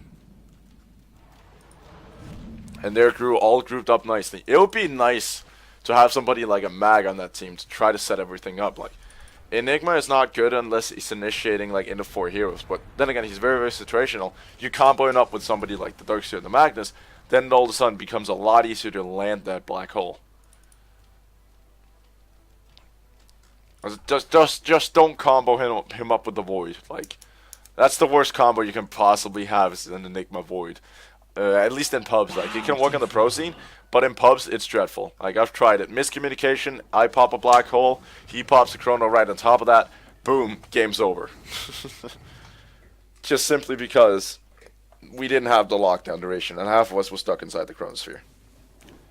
And they're all grouped up nicely. It would be nice to have somebody like a mag on that team to try to set everything up. Like, Enigma is not good unless he's initiating like into 4 heroes. But then again, he's very, very situational. You combo him up with somebody like the Darkseer and the Magnus, then all of a sudden becomes a lot easier to land that black hole. Just don't combo him up with the Void. Like, that's the worst combo you can possibly have, is an Enigma Void. At least in pubs. Like, it can work on the pro scene, but in pubs, it's dreadful. Like, I've tried it. Miscommunication, I pop a black hole, he pops a chrono right on top of that, boom, game's over. Just simply because we didn't have the lockdown duration, and half of us were stuck inside the chronosphere.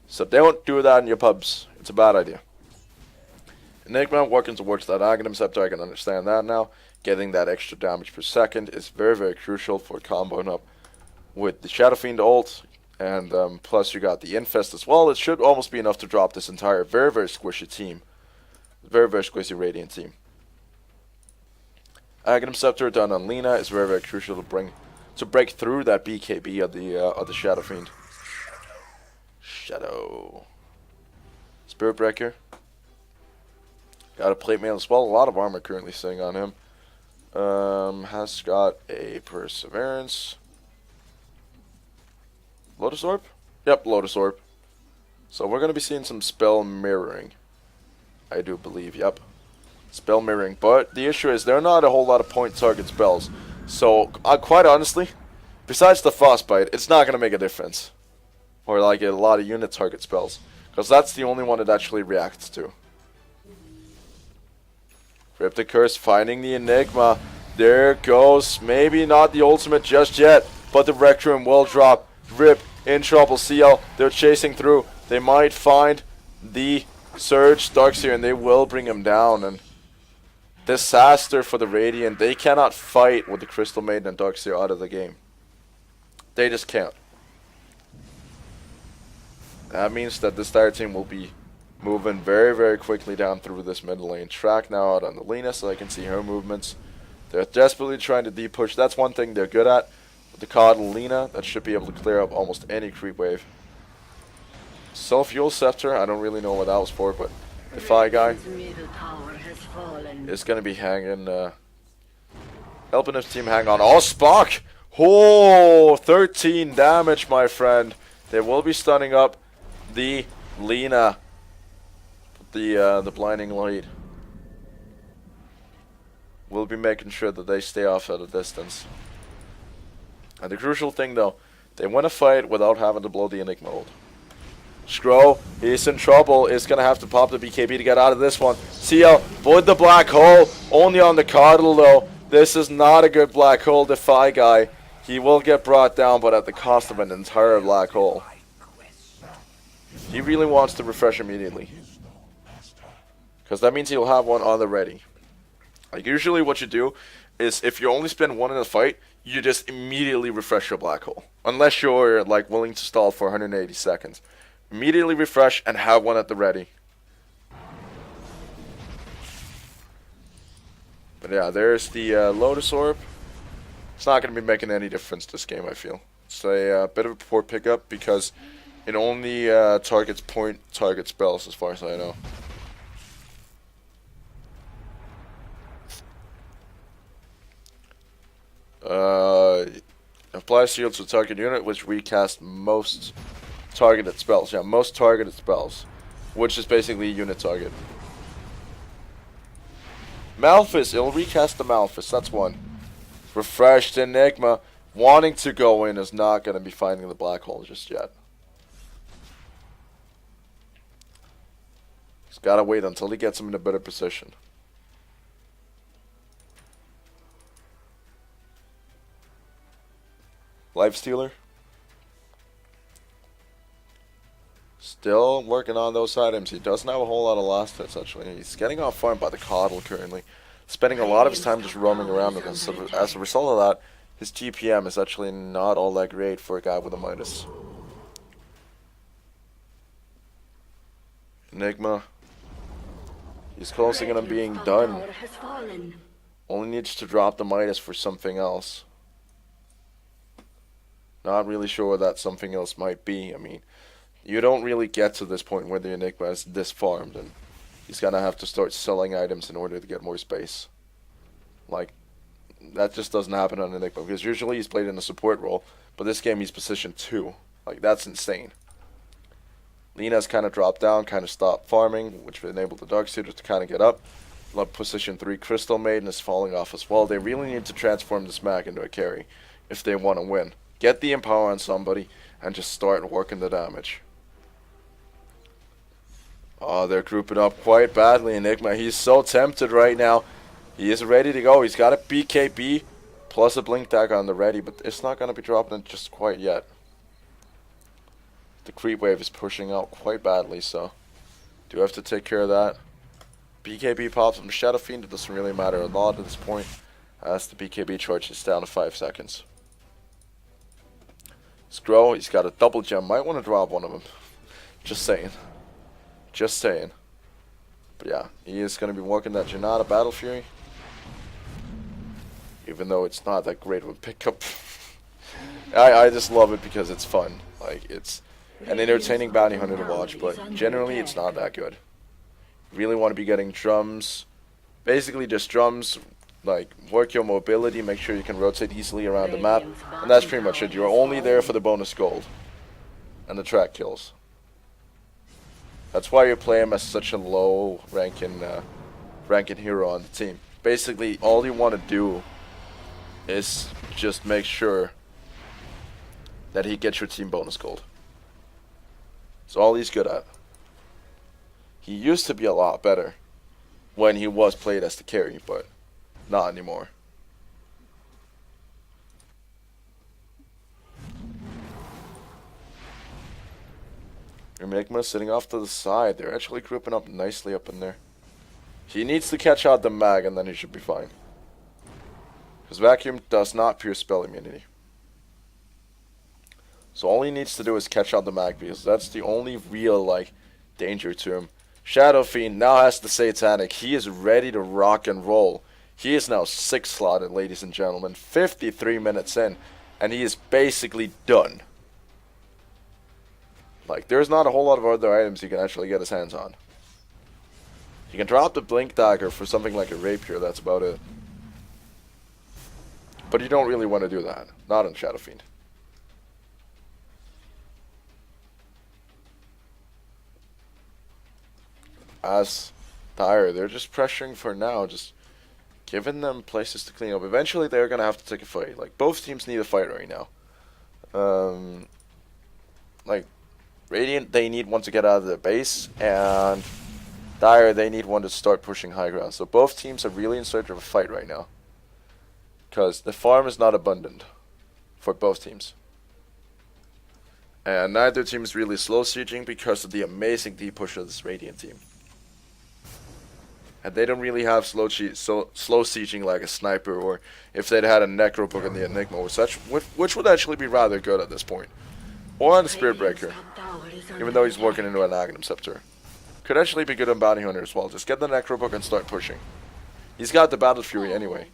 So don't do that in your pubs. It's a bad idea. Enigma working towards that Aghanim Scepter, I can understand that now. Getting that extra damage per second is very, very crucial for comboing up with the Shadow Fiend ult, and plus you got the Infest as well. It should almost be enough to drop this entire very, very squishy team. Very, very squishy Radiant team. Aghanim Scepter done on Lena is very, very crucial to break through that BKB of the Shadow Fiend. Shadow. Spirit Breaker. Got a plate mail as well. A lot of armor currently sitting on him. Has got a Perseverance. Lotus Orb? Yep, Lotus Orb. So we're going to be seeing some spell mirroring. I do believe, yep. Spell mirroring. But the issue is there are not a whole lot of point target spells. So, quite honestly, besides the Frostbite, it's not going to make a difference. Or like a lot of unit target spells. Because that's the only one it actually reacts to. Cryptic Curse finding the Enigma. There goes. Maybe not the ultimate just yet. But the Rec Room will drop. Rip in trouble. CL, they're chasing through. They might find the Surge Darkseer and they will bring him down. And disaster for the Radiant. They cannot fight with the Crystal Maiden and Darkseer out of the game. They just can't. That means that this Dire team will be moving very, very quickly down through this mid lane. Track now out on the Lena so I can see her movements. They're desperately trying to deep-push. That's one thing they're good at. With the Coddle Lena, that should be able to clear up almost any creep wave. Self-Fuel Scepter, I don't really know what that was for, but Defy guy Middle tower has fallen. is going to be hanging, helping his team hang on. Oh, Spock! Oh, 13 damage, my friend. They will be stunning up the Lena. The blinding light. We'll be making sure that they stay off at a distance. And the crucial thing, though, they win a fight without having to blow the Enigma ult. Skro, he's in trouble. Is going to have to pop the BKB to get out of this one. CL, void the black hole. Only on the Coddle, though. This is not a good black hole Defy guy. He will get brought down, but at the cost of an entire black hole. He really wants to refresh immediately. Because that means he'll have one on the ready. Like, usually what you do is if you only spend one in a fight, you just immediately refresh your black hole. Unless you're, like, willing to stall for 180 seconds. Immediately refresh and have one at the ready. But yeah, there's the Lotus Orb. It's not going to be making any difference this game, I feel. It's a bit of a poor pickup because it only targets point target spells as far as I know. Apply shield to target unit, which recast most targeted spells. Yeah, most targeted spells, which is basically a unit target. Malphus, it'll recast the Malphus. That's one. Refreshed Enigma, wanting to go in, is not going to be finding the black hole just yet. He's got to wait until he gets him in a better position. Lifestealer. Still working on those items. He doesn't have a whole lot of last hits, actually. He's getting off farm by the Coddle currently. Spending a lot of his time just roaming around with us. So as a result of that, his GPM is actually not all that great for a guy with a Midas. Enigma. He's closing on being done. Only needs to drop the Midas for something else. Not really sure what that something else might be. I mean, you don't really get to this point where the Enigma is this farmed, and he's gonna have to start selling items in order to get more space. Like, that just doesn't happen on Enigma, because usually he's played in a support role, but this game he's position 2. Like, that's insane. Lena's kind of dropped down, kind of stopped farming, which enabled the Darkseer to kind of get up. Position 3, Crystal Maiden is falling off as well. They really need to transform this Mac into a carry if they want to win. Get the Empower on somebody and just start working the damage. Oh, they're grouping up quite badly. Enigma, he's so tempted right now. He is ready to go. He's got a BKB plus a Blink Dagger on the ready, but it's not going to be dropping it just quite yet. The creep wave is pushing out quite badly, so do have to take care of that. BKB pops from Shadow Fiend. It doesn't really matter a lot at this point, as the BKB charge is down to 5 seconds. Skro, he's got a double gem. Might want to drop one of them. Just saying. Just saying. But yeah, he is going to be working that Janata Battle Fury. Even though it's not that great of a pickup. I just love it because it's fun. Like, it's an entertaining bounty hunter to watch, but generally it's not that good. You really want to be getting drums. Basically just drums. Like, work your mobility, make sure you can rotate easily around the map. And that's pretty much it. You're only there for the bonus gold. and the track kills. That's why you play him as such a low ranking hero on the team. Basically, all you want to do is just make sure that he gets your team bonus gold. It's all he's good at. He used to be a lot better when he was played as the carry, but not anymore. Enigma sitting off to the side. They're actually grouping up nicely up in there. He needs to catch out the mag and then he should be fine. Because Vacuum does not pierce spell immunity. So all he needs to do is catch out the mag because that's the only real like danger to him. Shadow Fiend now has the Satanic. He is ready to rock and roll. He is now 6 slotted, ladies and gentlemen. 53 minutes in. And he is basically done. Like, there's not a whole lot of other items he can actually get his hands on. He can drop the Blink Dagger for something like a Rapier, that's about it. But you don't really want to do that. Not on Shadow Fiend. As Dire, they're just pressuring for now, just giving them places to clean up. Eventually they're going to have to take a fight. Like, both teams need a fight right now. Like, Radiant, they need one to get out of their base, and Dire, they need one to start pushing high ground. So both teams are really in search of a fight right now. Because the farm is not abundant for both teams. And neither team is really slow sieging because of the amazing deep push of this Radiant team. And they don't really have slow sieging like a sniper, or if they'd had a Necro Book in the Enigma, which would actually be rather good at this point. Or on a Spirit Breaker, even though he's working into an Aghanim Scepter. Could actually be good on Bounty Hunter as well. Just get the Necro Book and start pushing. He's got the Battle Fury anyway.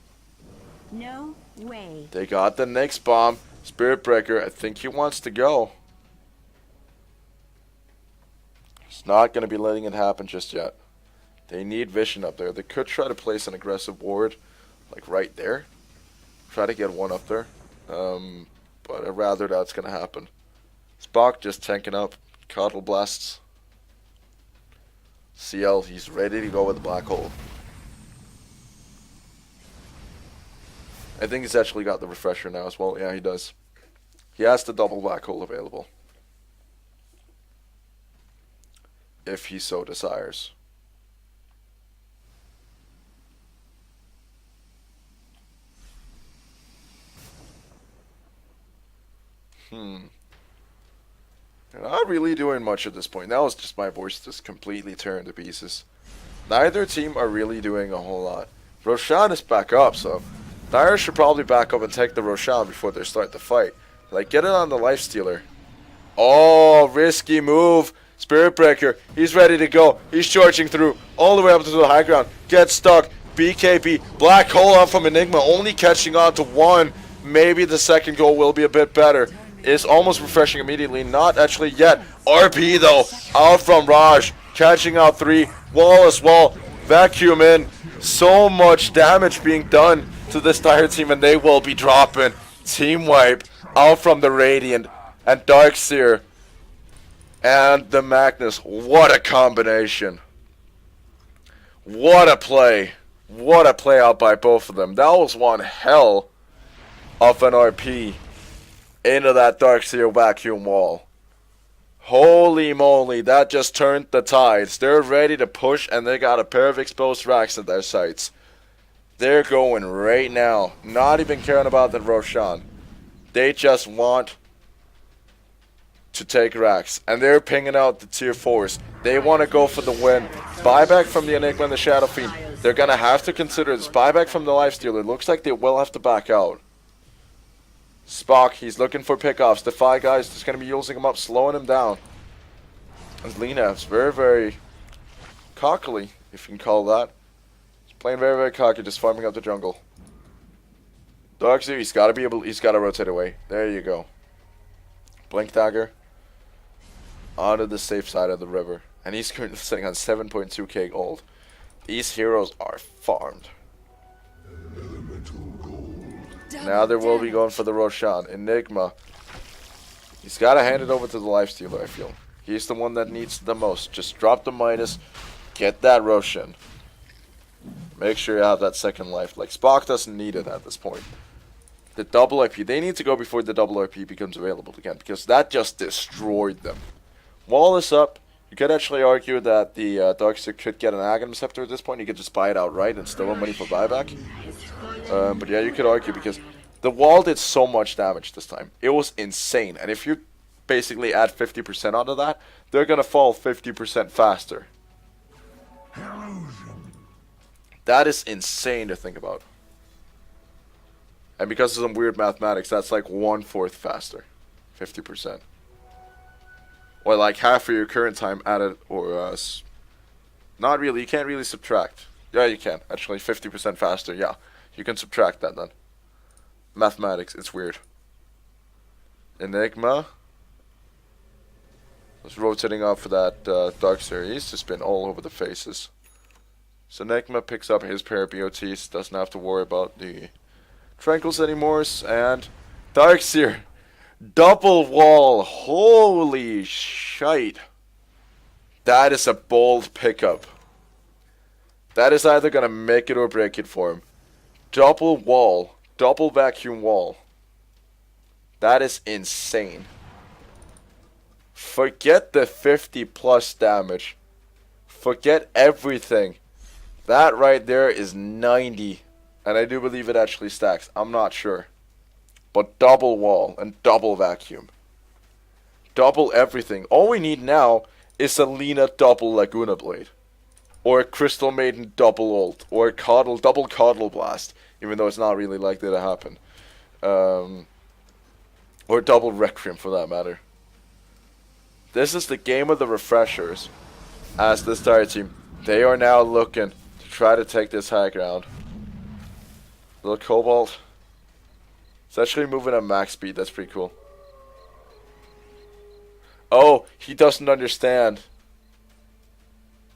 No way. They got the next bomb. Spirit Breaker, I think he wants to go. He's not going to be letting it happen just yet. They need vision up there. They could try to place an aggressive ward, like right there. Try to get one up there. But I rather that's going to happen. Spock just tanking up. Coddle blasts. CL, he's ready to go with the black hole. I think he's actually got the refresher now as well. Yeah, he does. He has the double black hole available. If he so desires. They're not really doing much at this point. That was just my voice just completely turned to pieces. Neither team are really doing a whole lot. Roshan is back up, so Dire should probably back up and take the Roshan before they start the fight. Like, get it on the Lifestealer. Oh, risky move. Spirit Breaker, he's ready to go. He's charging through all the way up to the high ground. Gets stuck. BKB. Black hole out from Enigma, only catching on to one. Maybe the second goal will be a bit better. Is almost refreshing immediately. Not actually yet. RP though. Out from Raj. Catching out 3. Wall as well. Vacuum in. So much damage being done to this Dire team, and they will be dropping. Team wipe. Out from the Radiant. And Darkseer. And the Magnus. What a combination. What a play. What a play out by both of them. That was one hell of an RP into that Darkseer vacuum wall. Holy moly, that just turned the tides. They're ready to push, and they got a pair of exposed racks at their sights. They're going right now. Not even caring about the Roshan. They just want to take racks. And they're pinging out the tier 4s. They want to go for the win. Buyback from the Enigma and the Shadow Fiend. They're going to have to consider this. Buyback from the Lifestealer. Looks like they will have to back out. Spock, he's looking for pickoffs. The 5 guys just going to be using him up, slowing him down. And Lina's very, very cockily, if you can call that. He's playing very, very cocky, just farming up the jungle. Darkseer, he's got to rotate away. There you go. Blink Dagger. Onto the safe side of the river. And he's currently sitting on 7.2k gold. These heroes are farmed. Now they will be going for the Roshan. Enigma. He's got to hand it over to the lifestealer, I feel. He's the one that needs the most. Just drop the Midas, get that Roshan. Make sure you have that second life. Like, Spock doesn't need it at this point. The double IP, they need to go before the double IP becomes available again, because that just destroyed them. Wall is up. You could actually argue that the Darkseer could get an Aghanim Scepter at this point. You could just buy it outright and still have money for buyback. But yeah, you could argue because the wall did so much damage this time. It was insane. And if you basically add 50% onto that, they're going to fall 50% faster. That is insane to think about. And because of some weird mathematics, that's like 1/4 faster. 50%. Or like half of your current time added, or not really, you can't really subtract. Yeah, you can. Actually, 50% faster, yeah. You can subtract that then. Mathematics, it's weird. Enigma. Was rotating up for that Darkseer. He's just been all over the faces. So Enigma picks up his pair of BOTs, doesn't have to worry about the Tranquils anymore, and Darkseer. Double wall. Holy shite. That is a bold pickup. That is either going to make it or break it for him. Double wall. Double vacuum wall. That is insane. Forget the 50 plus damage. Forget everything. That right there is 90. And I do believe it actually stacks. I'm not sure. But double wall and double vacuum. Double everything. All we need now is a Lina double Laguna Blade. Or a Crystal Maiden double ult. Or a double Coddle Blast. Even though it's not really likely to happen. Or double Requiem for that matter. This is the game of the refreshers. As the Star team. They are now looking to try to take this high ground. Little Cobalt. It's actually moving at max speed. That's pretty cool. Oh, he doesn't understand.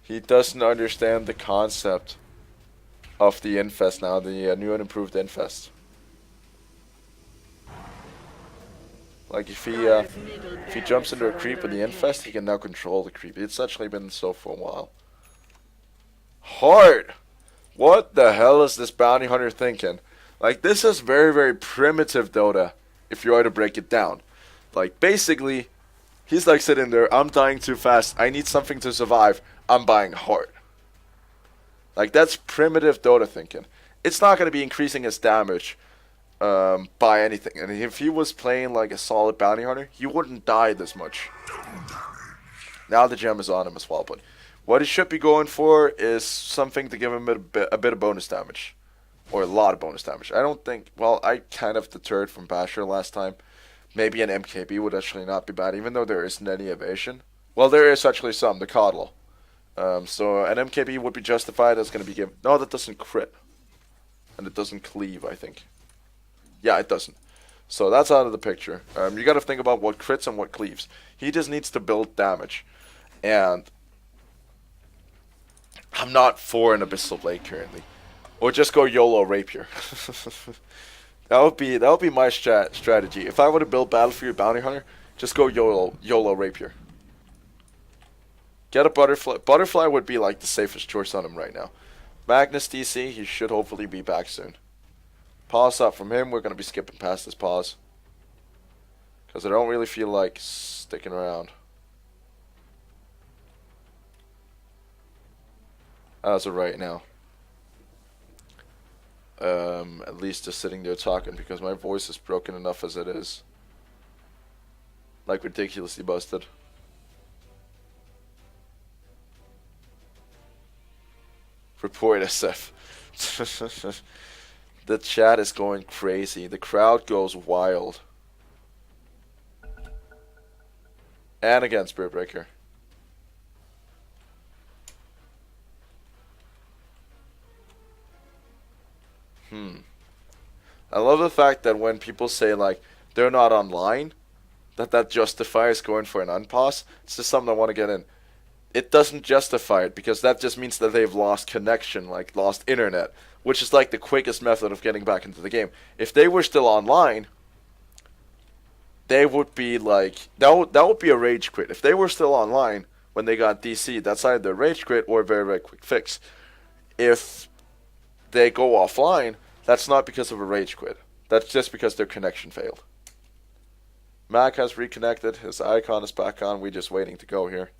He doesn't understand the concept of the Infest now. The new and improved Infest. Like if he jumps into a creep with the Infest, he can now control the creep. It's actually been so for a while. Hard. What the hell is this bounty hunter thinking? Like, this is very, very primitive Dota, if you are to break it down. Like, basically, he's like sitting there, I'm dying too fast, I need something to survive, I'm buying heart. Like, that's primitive Dota thinking. It's not going to be increasing his damage by anything. And if he was playing like a solid bounty hunter, he wouldn't die this much. Now the gem is on him as well, but what he should be going for is something to give him a bit of bonus damage. Or a lot of bonus damage. I don't think... Well, I kind of deterred from Basher last time. Maybe an MKB would actually not be bad, even though there isn't any evasion. Well, there is actually some, the Coddle. So an MKB would be justified. That's going to be given... No, that doesn't crit. And it doesn't cleave, I think. Yeah, it doesn't. So that's out of the picture. You got to think about what crits and what cleaves. He just needs to build damage. And I'm not for an Abyssal Blade currently. Or just go YOLO Rapier. that would be my strategy. If I were to build Battlefield Bounty Hunter, just go YOLO Rapier. Get a Butterfly. Butterfly would be like the safest choice on him right now. Magnus DC, he should hopefully be back soon. Pause up from him. We're going to be skipping past this pause. Because I don't really feel like sticking around. As of right now. At least just sitting there talking, because my voice is broken enough as it is. Like, ridiculously busted. Report SF. The chat is going crazy. The crowd goes wild. And again, Spirit Breaker. I love the fact that when people say, like, they're not online, that justifies going for an unpause. It's just something I want to get in. It doesn't justify it, because that just means that they've lost connection, like lost internet, which is like the quickest method of getting back into the game. If they were still online, they would be like, that would be a rage quit. If they were still online when they got DC, that's either a rage quit or a very, very quick fix. If they go offline, that's not because of a rage quit. That's just because their connection failed. Mac has reconnected. His icon is back on. We're just waiting to go here.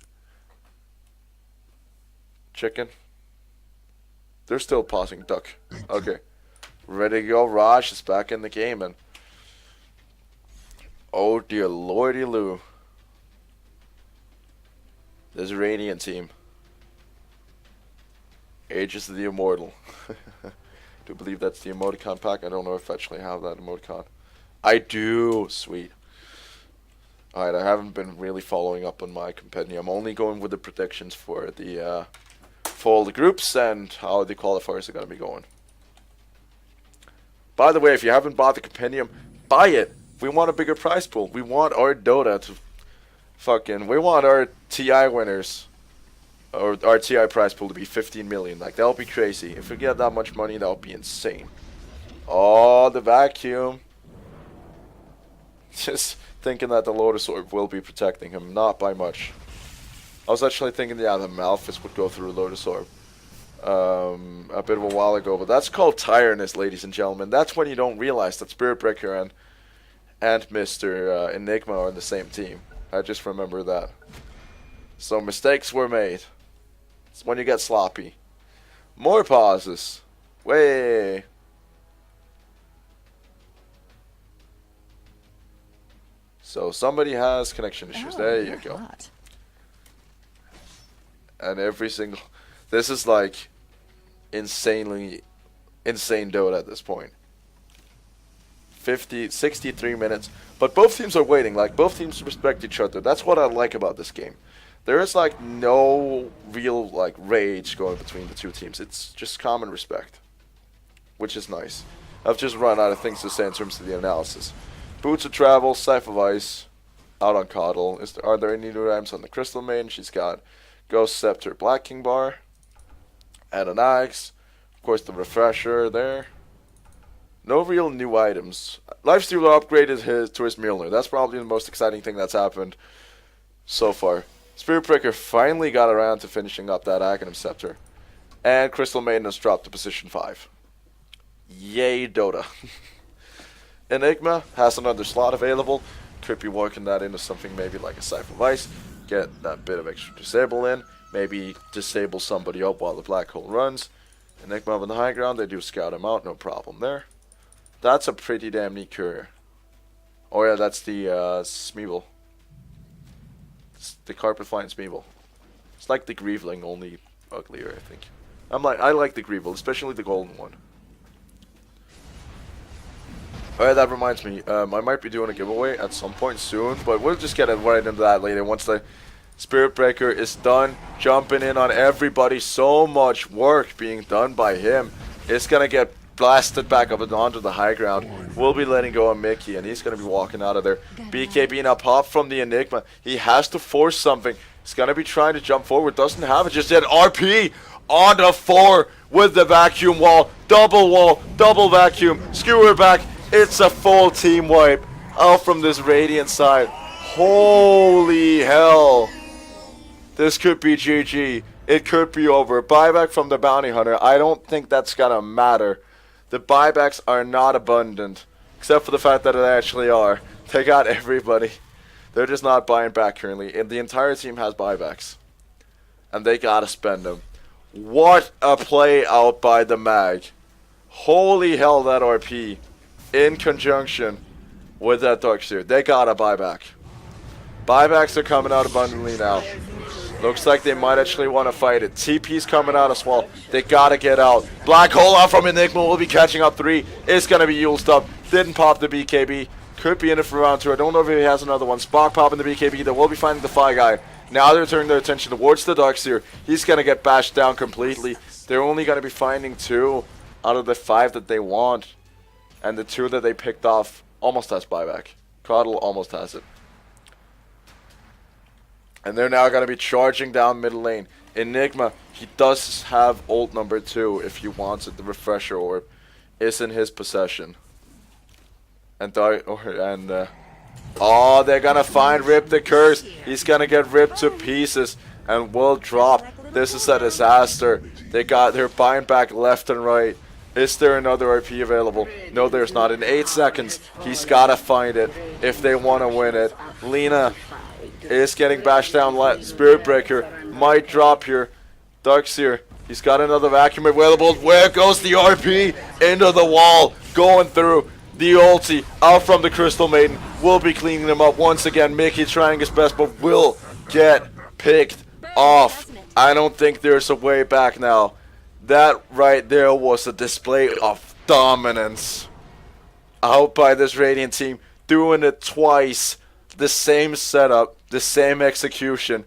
Chicken. They're still pausing. Duck. Okay. Ready to go. Raj is back in the game. And oh dear lordy Lou. This Radiant team. Ages of the Immortal. Do believe that's the emoticon pack. I don't know if I actually have that emoticon. I do. Sweet. Alright, I haven't been really following up on my compendium. I'm only going with the predictions for the for all the groups and how the qualifiers are going to be going. By the way, if you haven't bought the compendium, buy it. We want a bigger prize pool. We want our Dota to we want our TI winners, or our TI prize pool to be 15 million. Like, that'll be crazy. If we get that much money, that'll be insane. Oh, the vacuum. Just thinking that the Lotus Orb will be protecting him, not by much. I was actually thinking, yeah, the Malphus would go through Lotus Orb a bit of a while ago, but that's called tiredness, ladies and gentlemen. That's when you don't realize that Spirit Breaker and Mr. Enigma are on the same team. I just remember that. So mistakes were made. It's when you get sloppy. More pauses. Way. So somebody has connection issues. There you go. Hot. And every single... This is like insane Dota at this point. 63 minutes. But both teams are waiting. Like, both teams respect each other. That's what I like about this game. There is like no real like rage going between the two teams. It's just common respect, which is nice. I've just run out of things to say in terms of the analysis. Boots of Travel, Scythe of Ice, out on Coddle. Are there any new items on the Crystal Main? She's got Ghost Scepter, Black King Bar, and an Axe. Of course, the Refresher there. No real new items. Lifestealer upgraded to his Mjolnir. That's probably the most exciting thing that's happened so far. Spirit Breaker finally got around to finishing up that Aghanim Scepter. And Crystal Maiden has dropped to position 5. Yay, Dota. Enigma has another slot available. Could be working that into something maybe like a Scythe of Ice. Get that bit of extra disable in. Maybe disable somebody up while the black hole runs. Enigma on the high ground. They do scout him out. No problem there. That's a pretty damn neat courier. Oh yeah, that's the Smeeble. It's the Carpet Flying Smeeble. It's like the Grieveling, only uglier, I think. I like the Grievel, especially the golden one. Alright, that reminds me, I might be doing a giveaway at some point soon, but we'll just get right into that later once the Spirit Breaker is done jumping in on everybody. So much work being done by him. It's gonna get blasted back up onto the high ground. We'll be letting go of Mickey, and he's going to be walking out of there. BKB now pop from the Enigma. He has to force something. He's going to be trying to jump forward. Doesn't have it just yet. RP on the 4 with the vacuum wall. Double vacuum. Skewer back. It's a full team wipe out from this Radiant side. Holy hell. This could be GG. It could be over. Buyback from the Bounty Hunter. I don't think that's going to matter. The buybacks are not abundant, except for the fact that they actually are. They got everybody. They're just not buying back currently. And the entire team has buybacks. And they gotta spend them. What a play out by the Mag. Holy hell, that RP. In conjunction with that Darkseer. They gotta buy back. Buybacks are coming out abundantly now. Looks like they might actually want to fight it. TP's coming out as well. They gotta get out. Black hole out from Enigma will be catching up 3. It's gonna be used up. Didn't pop the BKB. Could be in it for round 2. I don't know if he has another one. Spock popping the BKB. They will be finding the Fi guy. Now they're turning their attention towards the Darkseer. He's gonna get bashed down completely. They're only gonna be finding 2 out of the 5 that they want. And the 2 that they picked off almost has buyback. Coddle almost has it. And they're now going to be charging down middle lane. Enigma, he does have ult number 2 if he wants it. The Refresher Orb is in his possession. And Oh, they're gonna find Rip the Curse. He's gonna get ripped to pieces and will drop. This is a disaster. They're buying back left and right. Is there another RP available? No, there's not. In 8 seconds, he's gotta find it if they want to win it. Lena is getting bashed down. Spirit Breaker might drop here. Darkseer, he's got another vacuum available. Where goes the RP? Into the wall, going through. The ulti out from the Crystal Maiden will be cleaning them up once again. Mickey trying his best, but will get picked off. I don't think there's a way back now. That right there was a display of dominance out by this Radiant team, doing it twice. The same setup, the same execution,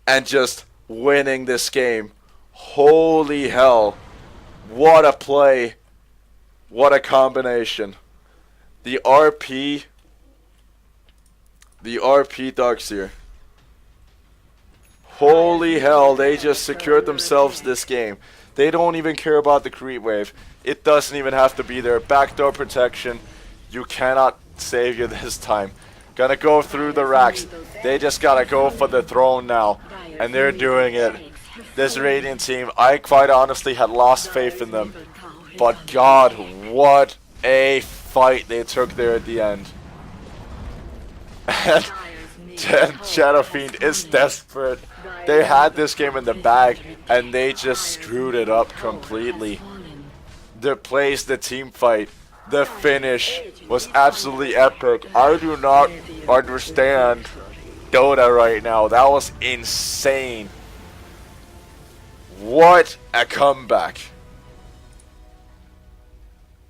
and just winning this game. Holy hell. What a play. What a combination. The RP Darkseer. Holy hell, they just secured themselves this game. They don't even care about the creep wave. It doesn't even have to be there. Backdoor protection. You cannot save you this time. Gonna go through the racks. They just gotta go for the throne now. And they're doing it. This Radiant team, I quite honestly had lost faith in them. But God, what a fight they took there at the end. And Shadow Fiend is desperate. They had this game in the bag and they just screwed it up completely. The plays, the team fight, the finish was absolutely epic. I do not understand Dota right now. That was insane. What a comeback.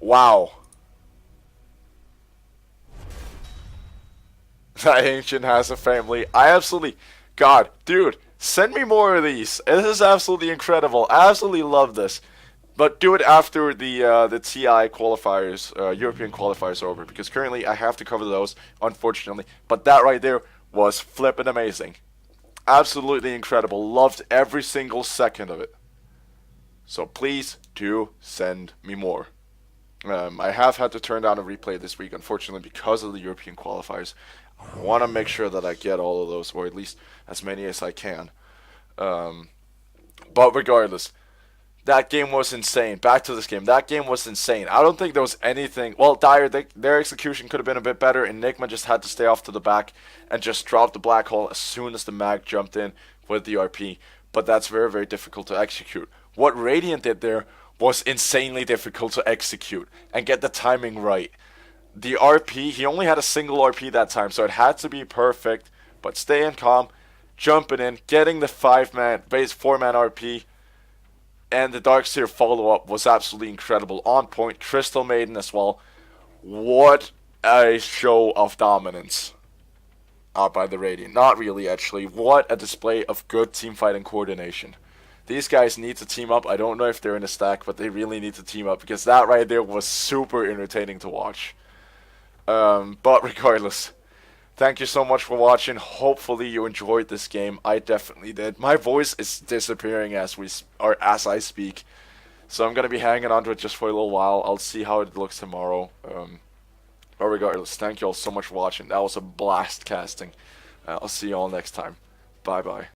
Wow. That Ancient has a family. I absolutely... God, dude, send me more of these. This is absolutely incredible. I absolutely love this. But do it after the TI qualifiers, European qualifiers are over. Because currently I have to cover those, unfortunately. But that right there was flippin' amazing. Absolutely incredible. Loved every single second of it. So please do send me more. I have had to turn down a replay this week, unfortunately, because of the European qualifiers. I want to make sure that I get all of those, or at least as many as I can. But regardless, that game was insane. Back to this game. That game was insane. I don't think there was anything... Well, Dire, their execution could have been a bit better. Enigma just had to stay off to the back and just drop the black hole as soon as the mag jumped in with the RP. But that's very, very difficult to execute. What Radiant did there was insanely difficult to execute and get the timing right. The RP, he only had a single RP that time, so it had to be perfect. But staying calm, jumping in, getting the 4-man RP, and the Darkseer follow-up was absolutely incredible. On point, Crystal Maiden as well. What a show of dominance out by the Radiant. Not really, actually. What a display of good teamfight and coordination. These guys need to team up. I don't know if they're in a stack, but they really need to team up, because that right there was super entertaining to watch. But regardless, thank you so much for watching. Hopefully you enjoyed this game. I definitely did. My voice is disappearing as I speak, so I'm gonna be hanging on to it just for a little while. I'll see how it looks tomorrow. But regardless, thank you all so much for watching. That was a blast casting. I'll see you all next time. Bye bye.